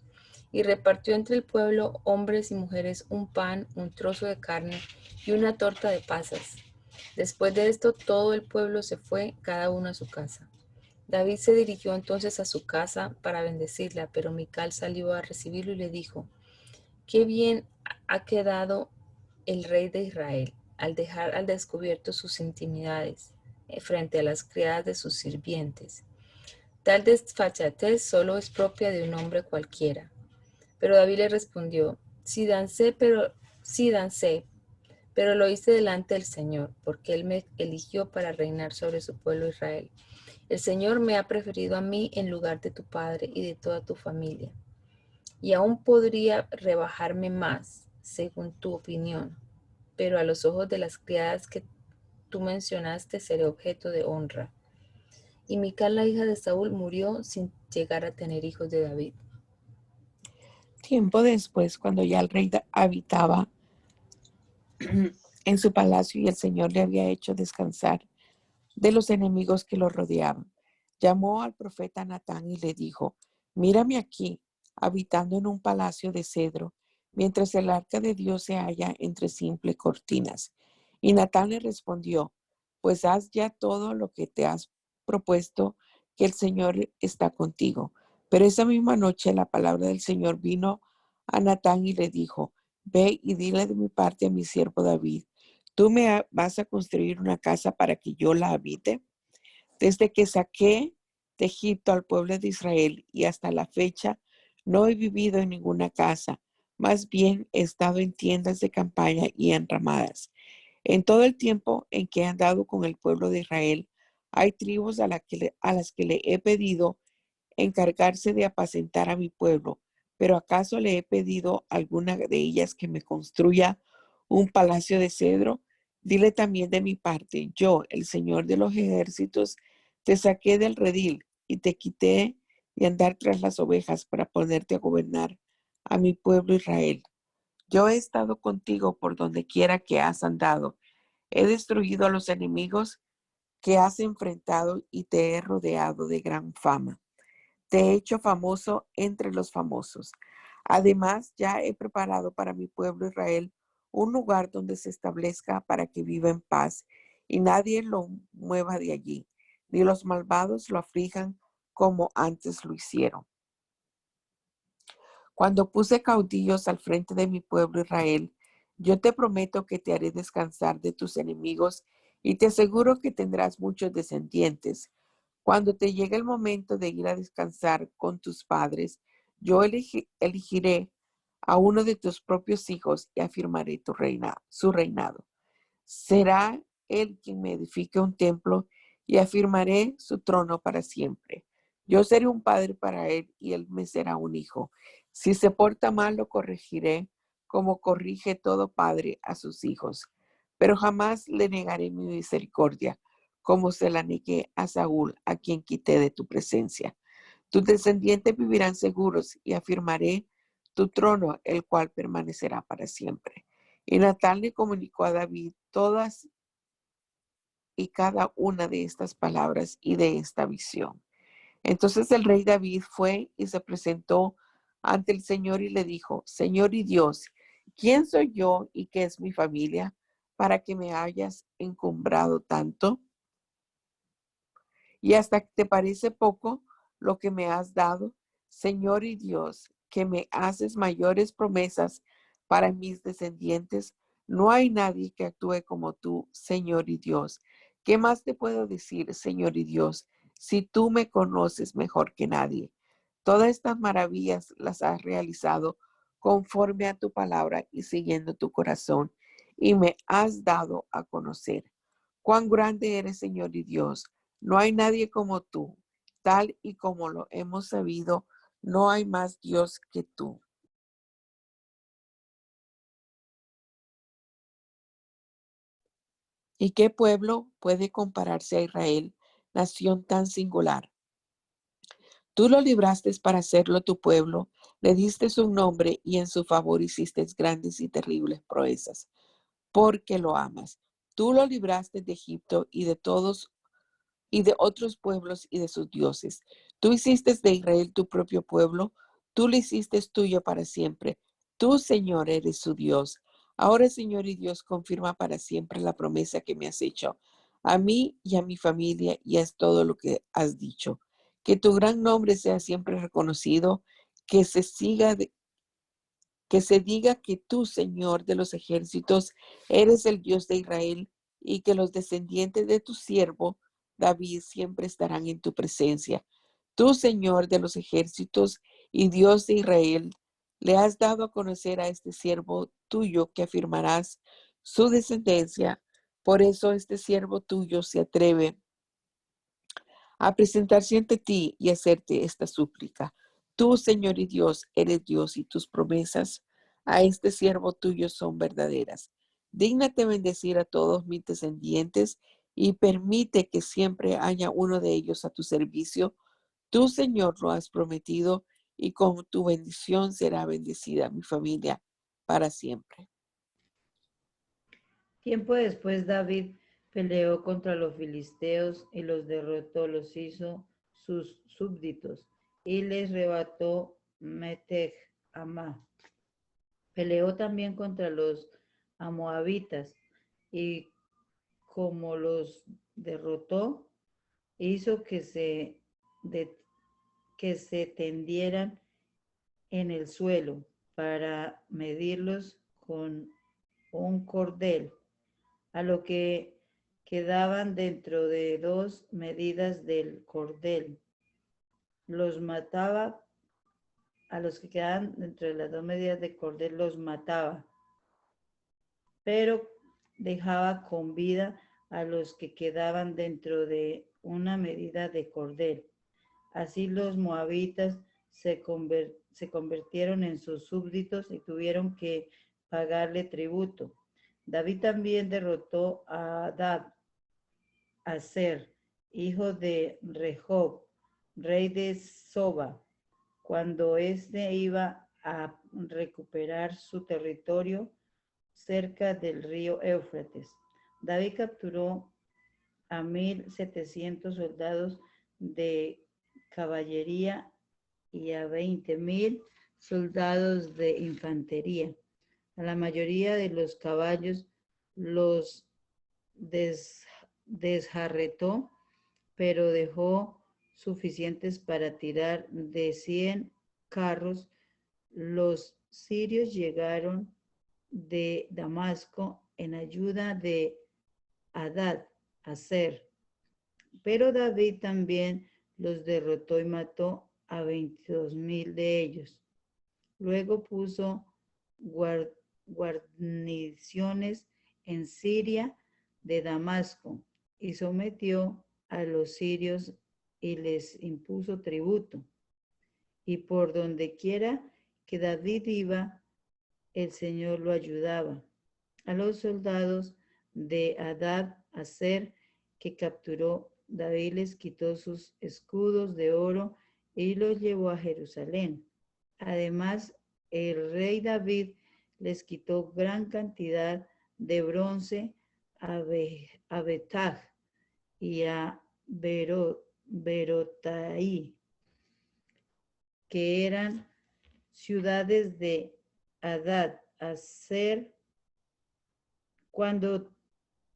y repartió entre el pueblo, hombres y mujeres, un pan, un trozo de carne y una torta de pasas. Después de esto, todo el pueblo se fue, cada uno a su casa. David se dirigió entonces a su casa para bendecirla, pero Mical salió a recibirlo y le dijo: «Qué bien ha quedado el rey de Israel al dejar al descubierto sus intimidades frente a las criadas de sus sirvientes. Tal desfachatez solo es propia de un hombre cualquiera». Pero David le respondió: sí dancé, pero lo hice delante del Señor, porque Él me eligió para reinar sobre su pueblo Israel. El Señor me ha preferido a mí en lugar de tu padre y de toda tu familia. Y aún podría rebajarme más, según tu opinión, pero a los ojos de las criadas que tú mencionaste seré objeto de honra. Y Mical, la hija de Saúl, murió sin llegar a tener hijos de David. Tiempo después, cuando ya el rey habitaba en su palacio y el Señor le había hecho descansar de los enemigos que lo rodeaban, llamó al profeta Natán y le dijo: «Mírame aquí, habitando en un palacio de cedro, mientras el arca de Dios se halla entre simples cortinas». Y Natán le respondió: «Pues haz ya todo lo que te has propuesto, que el Señor está contigo». Pero esa misma noche la palabra del Señor vino a Natán y le dijo: «Ve y dile de mi parte a mi siervo David: ¿tú me vas a construir una casa para que yo la habite? Desde que saqué de Egipto al pueblo de Israel y hasta la fecha, no he vivido en ninguna casa, más bien he estado en tiendas de campaña y en ramadas. En todo el tiempo en que he andado con el pueblo de Israel, hay tribus a las que le he pedido encargarse de apacentar a mi pueblo, pero ¿acaso le he pedido a alguna de ellas que me construya un palacio de cedro? Dile también de mi parte: yo, el Señor de los ejércitos, te saqué del redil y te quité de andar tras las ovejas para ponerte a gobernar a mi pueblo Israel. Yo he estado contigo por donde quiera que has andado. He destruido a los enemigos que has enfrentado y te he rodeado de gran fama. Te he hecho famoso entre los famosos. Además, ya he preparado para mi pueblo Israel un lugar donde se establezca para que viva en paz y nadie lo mueva de allí, ni los malvados lo aflijan como antes lo hicieron. Cuando puse caudillos al frente de mi pueblo Israel, yo te prometo que te haré descansar de tus enemigos y te aseguro que tendrás muchos descendientes. Cuando te llegue el momento de ir a descansar con tus padres, yo elegiré a uno de tus propios hijos y afirmaré su reinado. Será él quien me edifique un templo y afirmaré su trono para siempre. Yo seré un padre para él y él me será un hijo. Si se porta mal, lo corregiré como corrige todo padre a sus hijos. Pero jamás le negaré mi misericordia, como se la negué a Saúl, a quien quité de tu presencia. Tus descendientes vivirán seguros y afirmaré tu trono, el cual permanecerá para siempre. Y Natán le comunicó a David todas y cada una de estas palabras y de esta visión. Entonces el rey David fue y se presentó ante el Señor y le dijo: Señor y Dios, ¿quién soy yo y qué es mi familia para que me hayas encumbrado tanto? Y hasta te parece poco lo que me has dado, Señor y Dios, que me haces mayores promesas para mis descendientes. No hay nadie que actúe como tú, Señor y Dios. ¿Qué más te puedo decir, Señor y Dios, si tú me conoces mejor que nadie? Todas estas maravillas las has realizado conforme a tu palabra y siguiendo tu corazón, y me has dado a conocer. Cuán grande eres, Señor y Dios. No hay nadie como tú, tal y como lo hemos sabido, no hay más Dios que tú. ¿Y qué pueblo puede compararse a Israel, nación tan singular? Tú lo libraste para hacerlo tu pueblo, le diste un nombre y en su favor hiciste grandes y terribles proezas, porque lo amas. Tú lo libraste de Egipto y de todos y de otros pueblos y de sus dioses. Tú hiciste de Israel tu propio pueblo, tú lo hiciste tuyo para siempre. Tú, Señor, eres su Dios. Ahora, Señor y Dios, confirma para siempre la promesa que me has hecho a mí y a mi familia, y es todo lo que has dicho. Que tu gran nombre sea siempre reconocido, que se siga que se diga que tú, Señor de los ejércitos, eres el Dios de Israel, y que los descendientes de tu siervo David siempre estarán en tu presencia. Tú, Señor de los ejércitos y Dios de Israel, le has dado a conocer a este siervo tuyo que afirmarás su descendencia. Por eso este siervo tuyo se atreve a presentarse ante ti y hacerte esta súplica. Tú, Señor y Dios, eres Dios, y tus promesas a este siervo tuyo son verdaderas. Dígnate bendecir a todos mis descendientes y permite que siempre haya uno de ellos a tu servicio. Tú, Señor, lo has prometido, y con tu bendición será bendecida mi familia para siempre. Tiempo después David peleó contra los filisteos y los derrotó, los hizo sus súbditos y les arrebató Meteg Amá. Peleó también contra los amoabitas y como los derrotó, hizo de- que se tendieran en el suelo para medirlos con un cordel, a lo que quedaban dentro de 2 medidas del cordel. Los mataba, a los que quedaban dentro de las 2 medidas del cordel los mataba, pero dejaba con vida a los que quedaban dentro de una medida de cordel. Así los moabitas se convirtieron en sus súbditos y tuvieron que pagarle tributo. David también derrotó a Adad, Aser, hijo de Rehob, rey de Soba, cuando éste iba a recuperar su territorio cerca del río Éufrates. David capturó a 1,700 soldados de caballería y a 20,000 soldados de infantería. A la mayoría de los caballos los desjarretó, pero dejó suficientes para tirar de 100 carros. Los sirios llegaron de Damasco en ayuda de Adad, Aser, pero David también los derrotó y mató a 22,000 de ellos. Luego puso guarniciones en Siria de Damasco y sometió a los sirios y les impuso tributo. Y por donde quiera que David iba, el Señor lo ayudaba. A los soldados de Adad Aser que capturó, David les quitó sus escudos de oro y los llevó a Jerusalén. Además, el rey David les quitó gran cantidad de bronce a Betag y a Berotai, que eran ciudades de Adad Aser, Cuando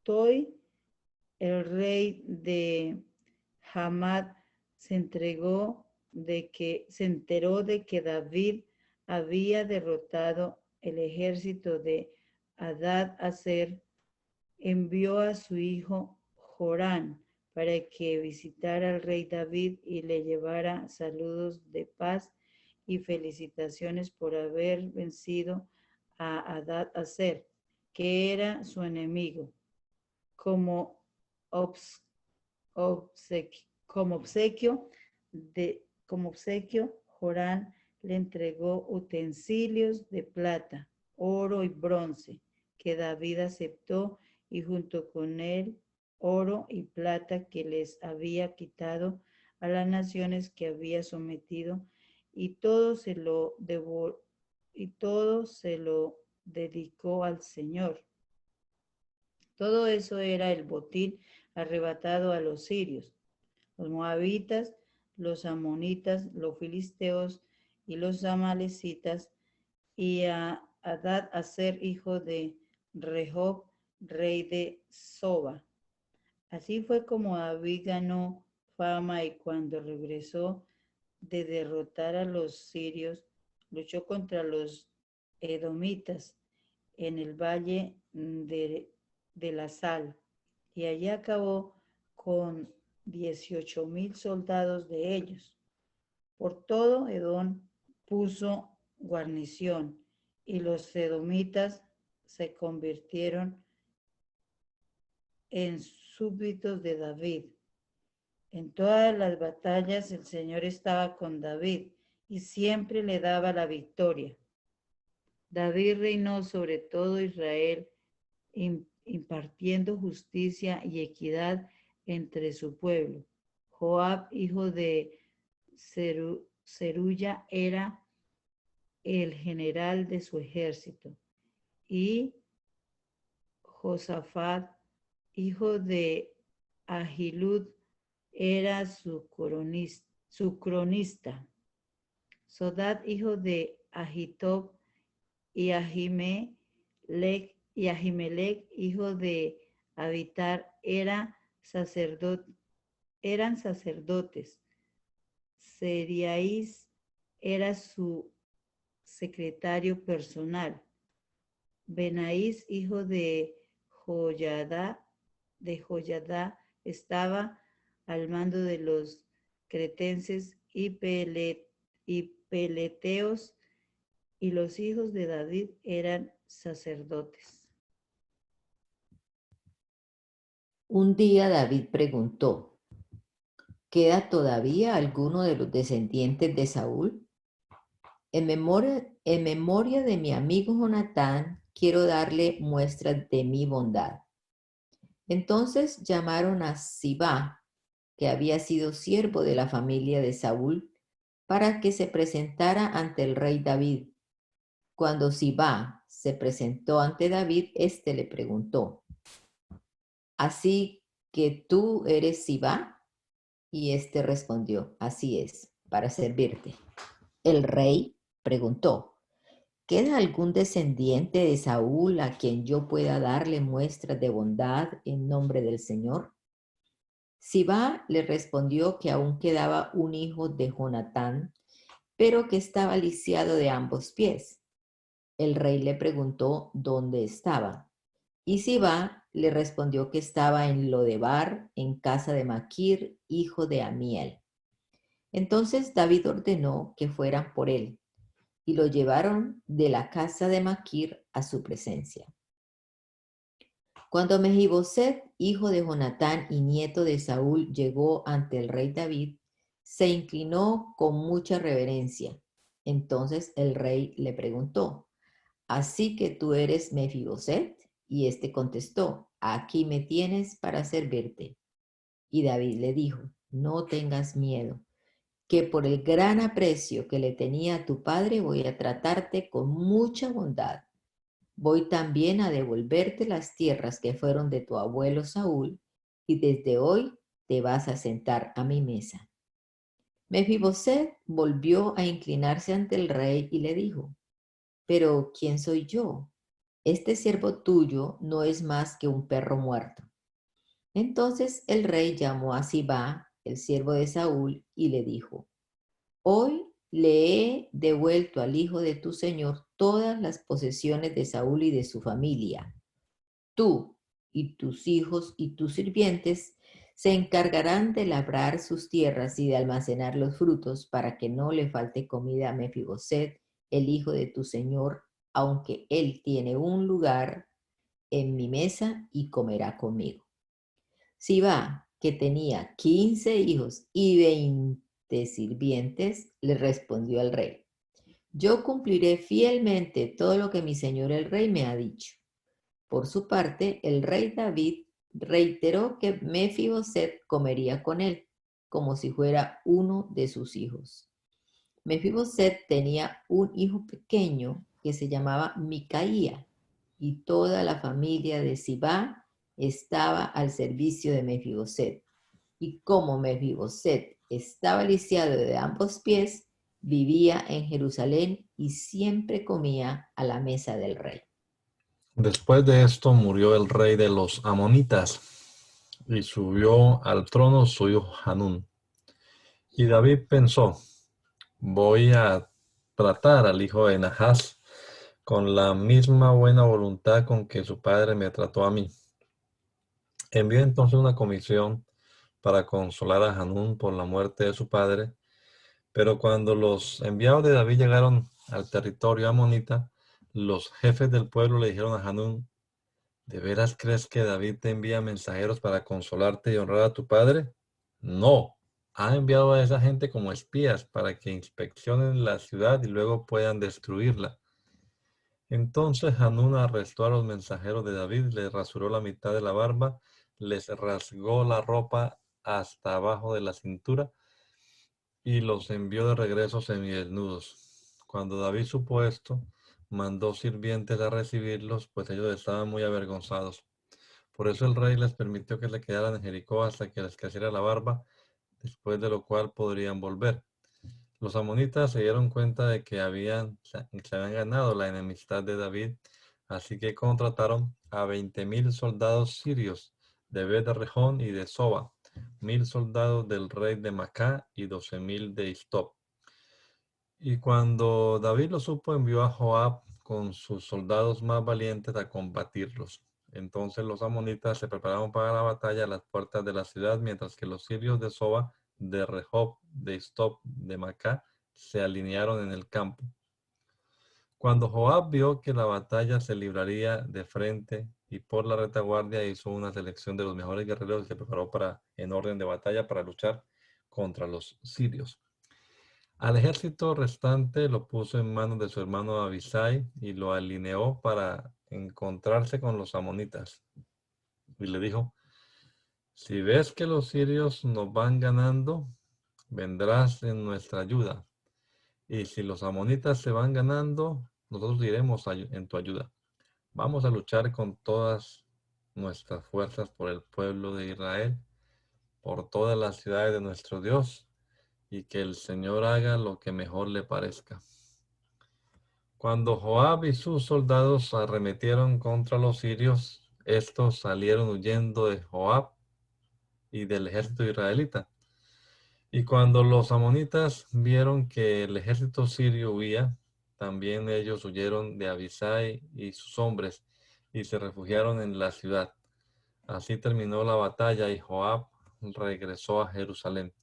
Toi, el rey de Hamad, se enteró de que David había derrotado el ejército de Hadad-Aser, envió a su hijo Jorán para que visitara al rey David y le llevara saludos de paz y felicitaciones por haber vencido a Hadad-Aser, que era su enemigo. Como obsequio, Jorán le entregó utensilios de plata, oro y bronce, que David aceptó, y junto con él oro y plata que les había quitado a las naciones que había sometido, y todo se lo dedicó al Señor. Todo eso era el botín arrebatado a los sirios, los moabitas, los amonitas, los filisteos y los amalecitas, y a Hadad-Aser, hijo de Rehob, rey de Soba. Así fue como David ganó fama, y cuando regresó de derrotar a los sirios, luchó contra los edomitas en el valle de la Sal, y allí acabó con 18,000 soldados de ellos. Por todo Edom puso guarnición, y los edomitas se convirtieron en súbditos de David. En todas las batallas el Señor estaba con David y siempre le daba la victoria. David reinó sobre todo Israel, impartiendo justicia y equidad entre su pueblo. Joab, hijo de Zeruya, era el general de su ejército, y Josafat, hijo de Ahilud, era su cronista. Sodad, hijo de Ahitob, y Ahimelech, hijo de Abitar, eran sacerdotes. Seriaís era su secretario personal. Benaís, hijo de Joyadá, estaba al mando de los cretenses y peleteos, y los hijos de David eran sacerdotes. Un día David preguntó: ¿queda todavía alguno de los descendientes de Saúl? En memoria de mi amigo Jonatán, quiero darle muestras de mi bondad. Entonces llamaron a Sibá, que había sido siervo de la familia de Saúl, para que se presentara ante el rey David. Cuando Sibá se presentó ante David, éste le preguntó: ¿así que tú eres Sibá? Y éste respondió: así es, para servirte. El rey preguntó: ¿queda algún descendiente de Saúl a quien yo pueda darle muestras de bondad en nombre del Señor? Sibá le respondió que aún quedaba un hijo de Jonatán, pero que estaba lisiado de ambos pies. El rey le preguntó dónde estaba, y Sibá le respondió que estaba en Lodebar, en casa de Maquir, hijo de Amiel. Entonces David ordenó que fueran por él, y lo llevaron de la casa de Maquir a su presencia. Cuando Mefiboset, hijo de Jonatán y nieto de Saúl, llegó ante el rey David, se inclinó con mucha reverencia. Entonces el rey le preguntó: ¿así que tú eres Mefiboset? Y éste contestó: aquí me tienes para servirte. Y David le dijo: no tengas miedo, que por el gran aprecio que le tenía a tu padre voy a tratarte con mucha bondad. Voy también a devolverte las tierras que fueron de tu abuelo Saúl, y desde hoy te vas a sentar a mi mesa. Mefiboset volvió a inclinarse ante el rey y le dijo: ¿pero quién soy yo? este siervo tuyo no es más que un perro muerto. Entonces el rey llamó a Sibá, el siervo de Saúl, y le dijo, hoy le he devuelto al hijo de tu señor todas las posesiones de Saúl y de su familia. Tú y tus hijos y tus sirvientes se encargarán de labrar sus tierras y de almacenar los frutos para que no le falte comida a Mefiboset, el hijo de tu señor, aunque él tiene un lugar en mi mesa y comerá conmigo. Sibá, que tenía 15 hijos y 20 sirvientes, le respondió al rey, yo cumpliré fielmente todo lo que mi señor el rey me ha dicho. Por su parte, el rey David reiteró que Mefiboset comería con él, como si fuera uno de sus hijos. Mefiboset tenía un hijo pequeño que se llamaba Micaía, y toda la familia de Sibá estaba al servicio de Mefiboset. Y como Mefiboset estaba lisiado de ambos pies, vivía en Jerusalén y siempre comía a la mesa del rey. Después de esto murió el rey de los amonitas y subió al trono su hijo Hanún. Y David pensó, voy a tratar al hijo de Nahas con la misma buena voluntad con que su padre me trató a mí. Envió entonces una comisión para consolar a Hanún por la muerte de su padre, pero cuando los enviados de David llegaron al territorio amonita, los jefes del pueblo le dijeron a Hanún, ¿de veras crees que David te envía mensajeros para consolarte y honrar a tu padre? No, ha enviado a esa gente como espías para que inspeccionen la ciudad y luego puedan destruirla. Entonces Hanún arrestó a los mensajeros de David, les rasuró la mitad de la barba, les rasgó la ropa hasta abajo de la cintura y los envió de regreso semidesnudos. Cuando David supo esto, mandó sirvientes a recibirlos, pues ellos estaban muy avergonzados. Por eso el rey les permitió que se quedaran en Jericó hasta que les creciera la barba, después de lo cual podrían volver. Los amonitas se dieron cuenta de que se habían ganado la enemistad de David, así que contrataron a 20,000 soldados sirios de Bet-Rejón y de Soba, 1,000 soldados del rey de Macá y 12,000 de Istop. Y cuando David lo supo, envió a Joab con sus soldados más valientes a combatirlos. Entonces los amonitas se prepararon para la batalla a las puertas de la ciudad, mientras que los sirios de Soba, de Rehob, de Istop, de Macá, se alinearon en el campo. Cuando Joab vio que la batalla se libraría de frente y por la retaguardia, hizo una selección de los mejores guerreros y se preparó en orden de batalla para luchar contra los sirios. Al ejército restante lo puso en manos de su hermano Abisai y lo alineó para encontrarse con los amonitas. Y le dijo, si ves que los sirios nos van ganando, vendrás en nuestra ayuda. Y si los amonitas se van ganando, nosotros iremos en tu ayuda. Vamos a luchar con todas nuestras fuerzas por el pueblo de Israel, por todas las ciudades de nuestro Dios, y que el Señor haga lo que mejor le parezca. Cuando Joab y sus soldados arremetieron contra los sirios, estos salieron huyendo de Joab y del ejército israelita. Y cuando los amonitas vieron que el ejército sirio huía, también ellos huyeron de Abisai y sus hombres y se refugiaron en la ciudad. Así terminó la batalla y Joab regresó a Jerusalén.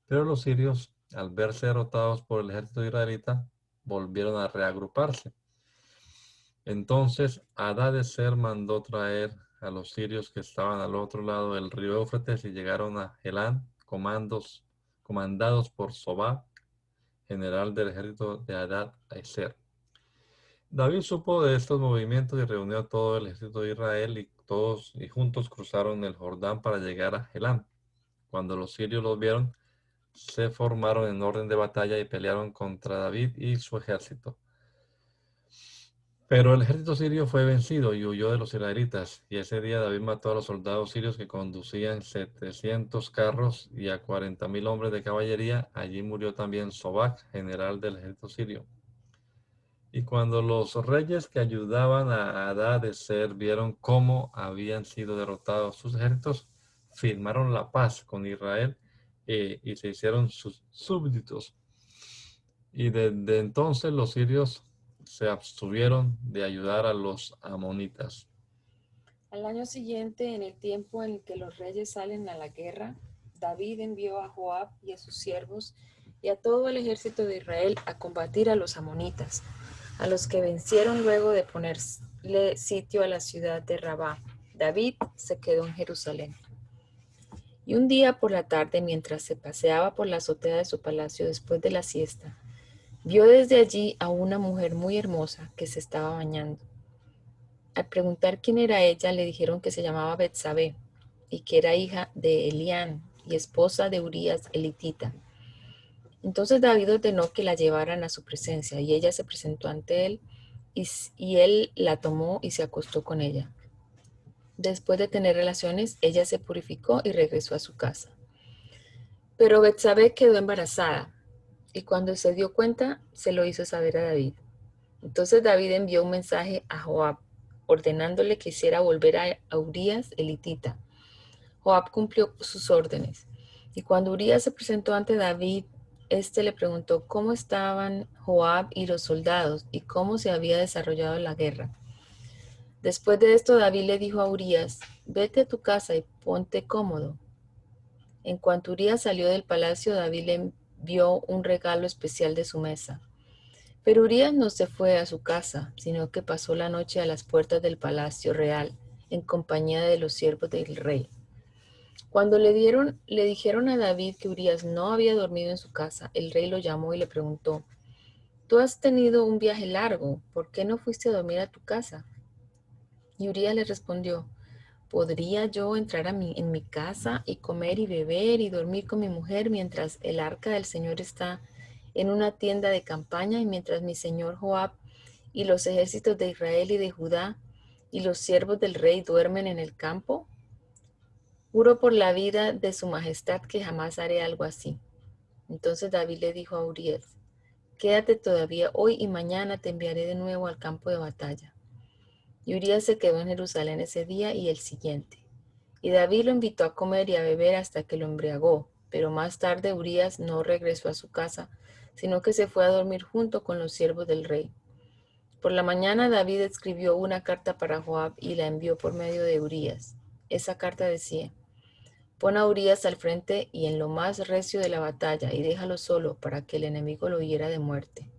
Pero los sirios, al verse derrotados por el ejército israelita, volvieron a reagruparse. Entonces Hadadezer mandó traer a los sirios que estaban al otro lado del río Éufrates y llegaron a Helán, comandados por Sobá, general del ejército de Hadadezer. David supo de estos movimientos y reunió a todo el ejército de Israel y todos y juntos cruzaron el Jordán para llegar a Helán. Cuando los sirios los vieron, se formaron en orden de batalla y pelearon contra David y su ejército. Pero el ejército sirio fue vencido y huyó de los israelitas, y ese día David mató a los soldados sirios que conducían 700 carros y a 40,000 hombres de caballería. Allí murió también Sobac, general del ejército sirio. Y cuando los reyes que ayudaban a Hadadezer vieron cómo habían sido derrotados sus ejércitos, firmaron la paz con Israel y se hicieron sus súbditos. Y desde entonces los sirios se abstuvieron de ayudar a los amonitas. Al año siguiente, en el tiempo en que los reyes salen a la guerra, David envió a Joab y a sus siervos y a todo el ejército de Israel a combatir a los amonitas, a los que vencieron luego de ponerle sitio a la ciudad de Rabá. David se quedó en Jerusalén. Y un día por la tarde, mientras se paseaba por la azotea de su palacio después de la siesta, vio desde allí a una mujer muy hermosa que se estaba bañando. Al preguntar quién era ella, le dijeron que se llamaba Betsabé y que era hija de Elián y esposa de Urías elitita. Entonces David ordenó que la llevaran a su presencia y ella se presentó ante él y él la tomó y se acostó con ella. Después de tener relaciones, ella se purificó y regresó a su casa. Pero Betsabé quedó embarazada y cuando se dio cuenta, se lo hizo saber a David. Entonces David envió un mensaje a Joab, ordenándole que hiciera volver a Urías elitita. Joab cumplió sus órdenes. Y cuando Urías se presentó ante David, éste le preguntó cómo estaban Joab y los soldados y cómo se había desarrollado la guerra. Después de esto, David le dijo a Urías, vete a tu casa y ponte cómodo. En cuanto Urías salió del palacio, David le envió un regalo especial de su mesa. Pero Urías no se fue a su casa, sino que pasó la noche a las puertas del palacio real, en compañía de los siervos del rey. Cuando le dijeron a David que Urías no había dormido en su casa, el rey lo llamó y le preguntó, «Tú has tenido un viaje largo, ¿por qué no fuiste a dormir a tu casa?» Y Urías le respondió, ¿podría yo entrar en mi casa y comer y beber y dormir con mi mujer mientras el arca del Señor está en una tienda de campaña y mientras mi señor Joab y los ejércitos de Israel y de Judá y los siervos del rey duermen en el campo? Juro por la vida de su majestad que jamás haré algo así. Entonces David le dijo a Urías, quédate todavía hoy y mañana te enviaré de nuevo al campo de batalla. Y Urías se quedó en Jerusalén ese día y el siguiente. Y David lo invitó a comer y a beber hasta que lo embriagó, pero más tarde Urías no regresó a su casa, sino que se fue a dormir junto con los siervos del rey. Por la mañana David escribió una carta para Joab y la envió por medio de Urías. Esa carta decía, pon a Urías al frente y en lo más recio de la batalla y déjalo solo para que el enemigo lo hiera de muerte.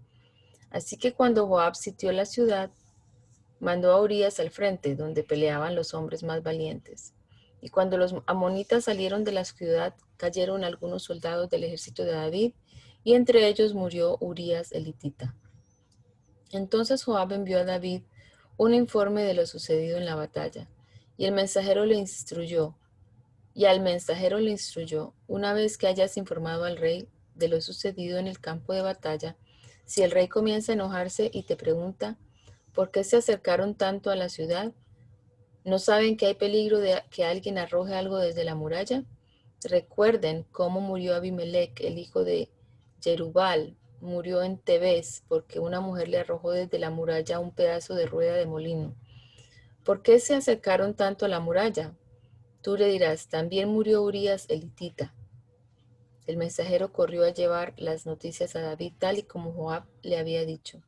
Así que cuando Joab sitió la ciudad, mandó a Urías al frente, donde peleaban los hombres más valientes. Y cuando los amonitas salieron de la ciudad, cayeron algunos soldados del ejército de David, y entre ellos murió Urías elitita. Entonces Joab envió a David un informe de lo sucedido en la batalla, y al mensajero le instruyó, una vez que hayas informado al rey de lo sucedido en el campo de batalla, si el rey comienza a enojarse y te pregunta, ¿por qué se acercaron tanto a la ciudad? ¿No saben que hay peligro de que alguien arroje algo desde la muralla? Recuerden cómo murió Abimelech, el hijo de Jerubal. Murió en Tebes porque una mujer le arrojó desde la muralla un pedazo de rueda de molino. ¿Por qué se acercaron tanto a la muralla? Tú le dirás, también murió Urías elitita. El mensajero corrió a llevar las noticias a David tal y como Joab le había dicho.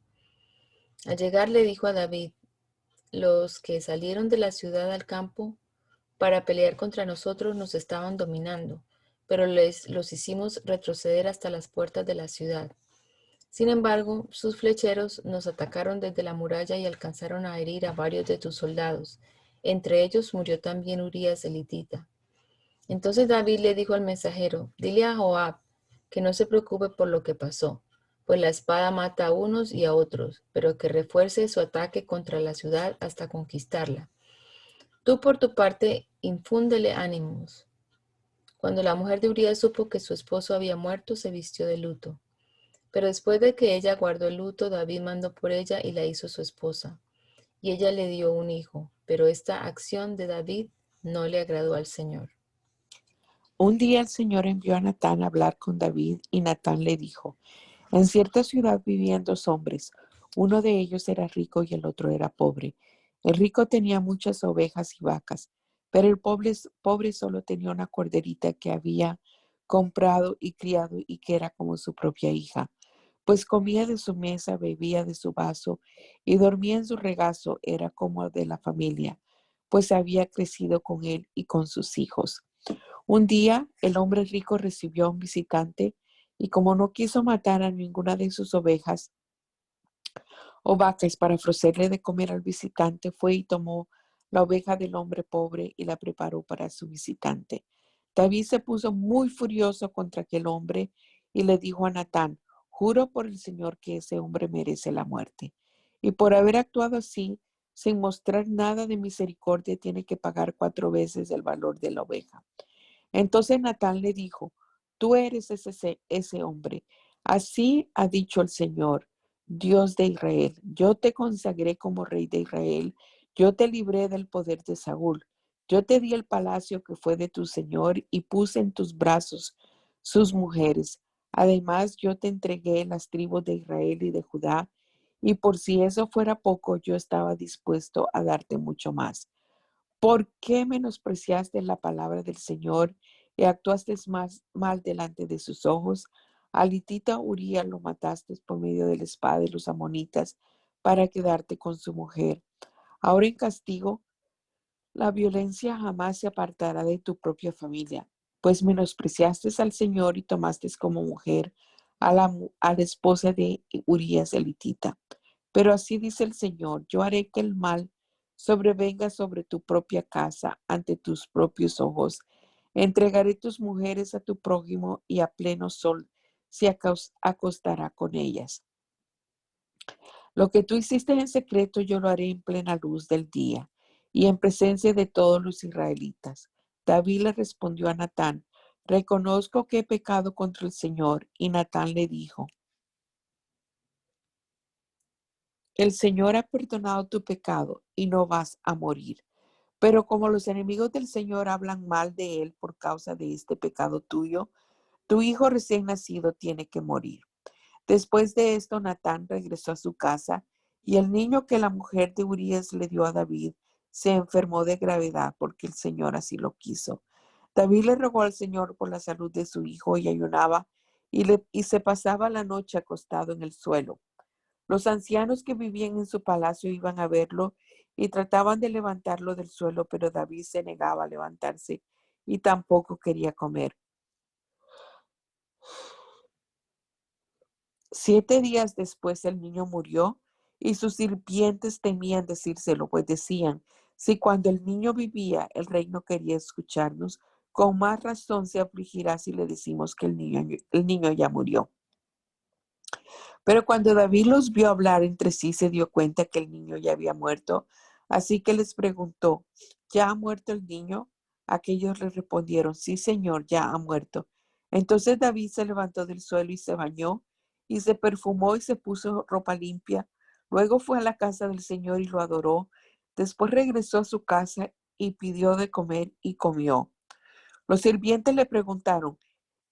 Al llegar le dijo a David, los que salieron de la ciudad al campo para pelear contra nosotros nos estaban dominando, pero los hicimos retroceder hasta las puertas de la ciudad. Sin embargo, sus flecheros nos atacaron desde la muralla y alcanzaron a herir a varios de tus soldados. Entre ellos murió también Urías elitita. Entonces David le dijo al mensajero, dile a Joab que no se preocupe por lo que pasó, pues la espada mata a unos y a otros, pero que refuerce su ataque contra la ciudad hasta conquistarla. Tú por tu parte infúndele ánimos. Cuando la mujer de Urías supo que su esposo había muerto, se vistió de luto. Pero después de que ella guardó el luto, David mandó por ella y la hizo su esposa. Y ella le dio un hijo, pero esta acción de David no le agradó al Señor. Un día el Señor envió a Natán a hablar con David y Natán le dijo, en cierta ciudad vivían dos hombres, Uno de ellos era rico y el otro era pobre. El rico tenía muchas ovejas y vacas, pero el pobre solo tenía una corderita que había comprado y criado y que era como su propia hija. Pues comía de su mesa, bebía de su vaso y dormía en su regazo, era como de la familia, pues había crecido con él y con sus hijos. Un día el hombre rico recibió a un visitante y como no quiso matar a ninguna de sus ovejas o vacas para ofrecerle de comer al visitante, fue y tomó la oveja del hombre pobre y la preparó para su visitante. David se puso muy furioso contra aquel hombre y le dijo a Natán: juro por el Señor que ese hombre merece la muerte. Y por haber actuado así, sin mostrar nada de misericordia, tiene que pagar 4 veces el valor de la oveja. Entonces Natán le dijo: tú eres ese hombre. Así ha dicho el Señor, Dios de Israel: yo te consagré como rey de Israel, yo te libré del poder de Saúl, yo te di el palacio que fue de tu Señor y puse en tus brazos sus mujeres. Además, yo te entregué las tribus de Israel y de Judá, y por si eso fuera poco, yo estaba dispuesto a darte mucho más. ¿Por qué menospreciaste la palabra del Señor y actuaste más mal delante de sus ojos? Al hitita Uría lo mataste por medio de la espada de los amonitas para quedarte con su mujer. Ahora en castigo, la violencia jamás se apartará de tu propia familia, pues menospreciaste al Señor y tomaste como mujer a la esposa de Urías el hitita. Pero así dice el Señor: yo haré que el mal sobrevenga sobre tu propia casa ante tus propios ojos. Entregaré tus mujeres a tu prójimo y a pleno sol se acostará con ellas. Lo que tú hiciste en secreto yo lo haré en plena luz del día y en presencia de todos los israelitas. David le respondió a Natán: reconozco que he pecado contra el Señor. Y Natán le dijo: el Señor ha perdonado tu pecado y no vas a morir. Pero como los enemigos del Señor hablan mal de él por causa de este pecado tuyo, tu hijo recién nacido tiene que morir. Después de esto, Natán regresó a su casa y el niño que la mujer de Urías le dio a David se enfermó de gravedad porque el Señor así lo quiso. David le rogó al Señor por la salud de su hijo y ayunaba y se pasaba la noche acostado en el suelo. Los ancianos que vivían en su palacio iban a verlo y trataban de levantarlo del suelo, pero David se negaba a levantarse y tampoco quería comer. 7 días después el niño murió y sus sirvientes temían decírselo, pues decían: si cuando el niño vivía el rey no quería escucharnos, con más razón se afligirá si le decimos que el niño ya murió. Pero cuando David los vio hablar entre sí, se dio cuenta que el niño ya había muerto. Así que les preguntó: ¿ya ha muerto el niño? Aquellos le respondieron: sí, Señor, ya ha muerto. Entonces David se levantó del suelo y se bañó y se perfumó y se puso ropa limpia. Luego fue a la casa del Señor y lo adoró. Después regresó a su casa y pidió de comer y comió. Los sirvientes le preguntaron: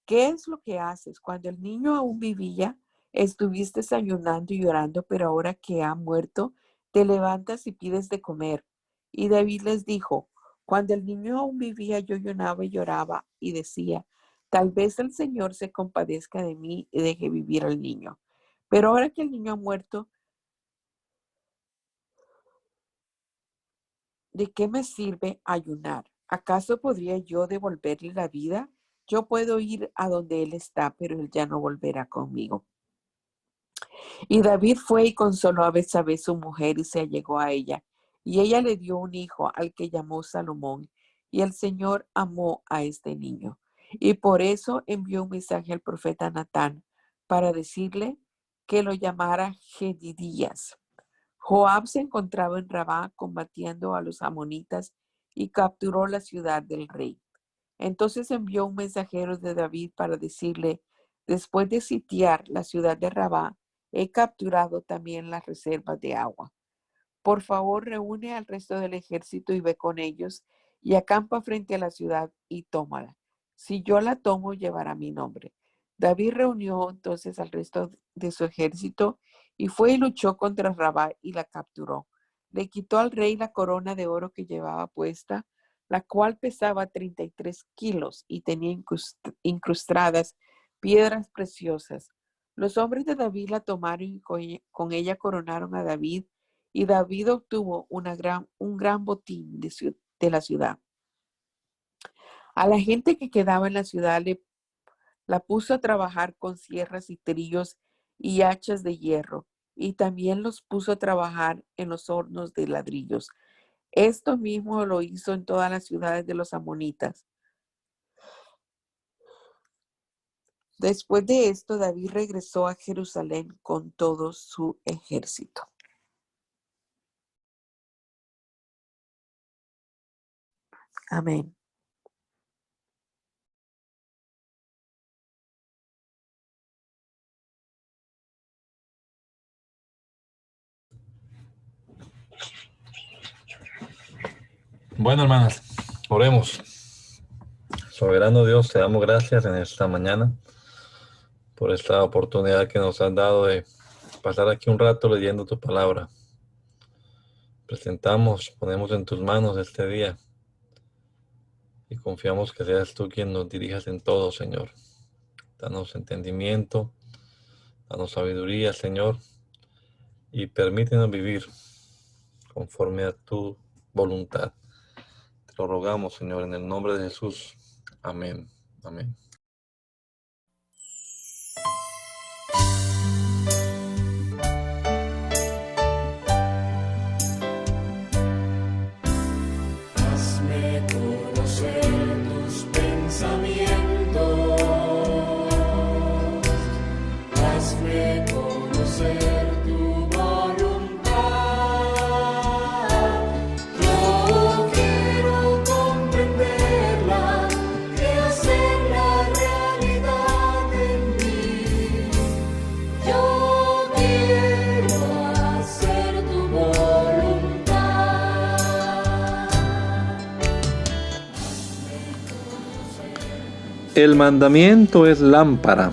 ¿qué es lo que haces? Cuando el niño aún vivía, estuviste ayunando y llorando, pero ahora que ha muerto, te levantas y pides de comer. Y David les dijo: cuando el niño aún vivía, yo ayunaba y lloraba y decía: tal vez el Señor se compadezca de mí y deje vivir al niño. Pero ahora que el niño ha muerto, ¿de qué me sirve ayunar? ¿Acaso podría yo devolverle la vida? Yo puedo ir a donde él está, pero él ya no volverá conmigo. Y David fue y consoló a Betsabé su mujer y se allegó a ella. Y ella le dio un hijo al que llamó Salomón. Y el Señor amó a este niño. Y por eso envió un mensaje al profeta Natán para decirle que lo llamara Jedidías. Joab se encontraba en Rabá combatiendo a los amonitas y capturó la ciudad del rey. Entonces envió un mensajero de David para decirle: después de sitiar la ciudad de Rabá, he capturado también las reservas de agua. Por favor, reúne al resto del ejército y ve con ellos y acampa frente a la ciudad y tómala. Si yo la tomo, llevará mi nombre. David reunió entonces al resto de su ejército y fue y luchó contra Rabá y la capturó. Le quitó al rey la corona de oro que llevaba puesta, la cual pesaba 33 kilos y tenía incrustadas piedras preciosas. Los hombres de David la tomaron y con ella coronaron a David, y David obtuvo un gran botín de la ciudad. A la gente que quedaba en la ciudad la puso a trabajar con sierras y trillos y hachas de hierro, y también los puso a trabajar en los hornos de ladrillos. Esto mismo lo hizo en todas las ciudades de los amonitas. Después de esto, David regresó a Jerusalén con todo su ejército. Amén. Bueno, hermanas, oremos. Soberano Dios, te damos gracias en esta mañana por esta oportunidad que nos has dado de pasar aquí un rato leyendo tu palabra. Ponemos en tus manos este día y confiamos que seas tú quien nos dirijas en todo, Señor. Danos entendimiento, danos sabiduría, Señor, y permítenos vivir conforme a tu voluntad. Te lo rogamos, Señor, en el nombre de Jesús. Amén. Amén. Hazme conocer tus pensamientos, hazme conocer tu voluntad. Yo quiero comprenderla y hacerla realidad en mí. Yo quiero hacer tu voluntad. El mandamiento es lámpara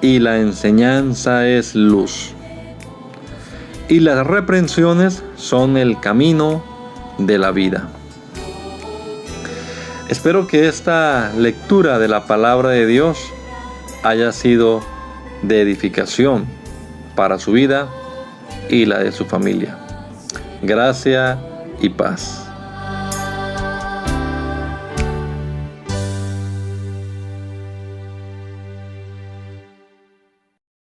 y la enseñanza es luz. Y las reprensiones son el camino de la vida. Espero que esta lectura de la palabra de Dios haya sido de edificación para su vida y la de su familia. Gracia y paz.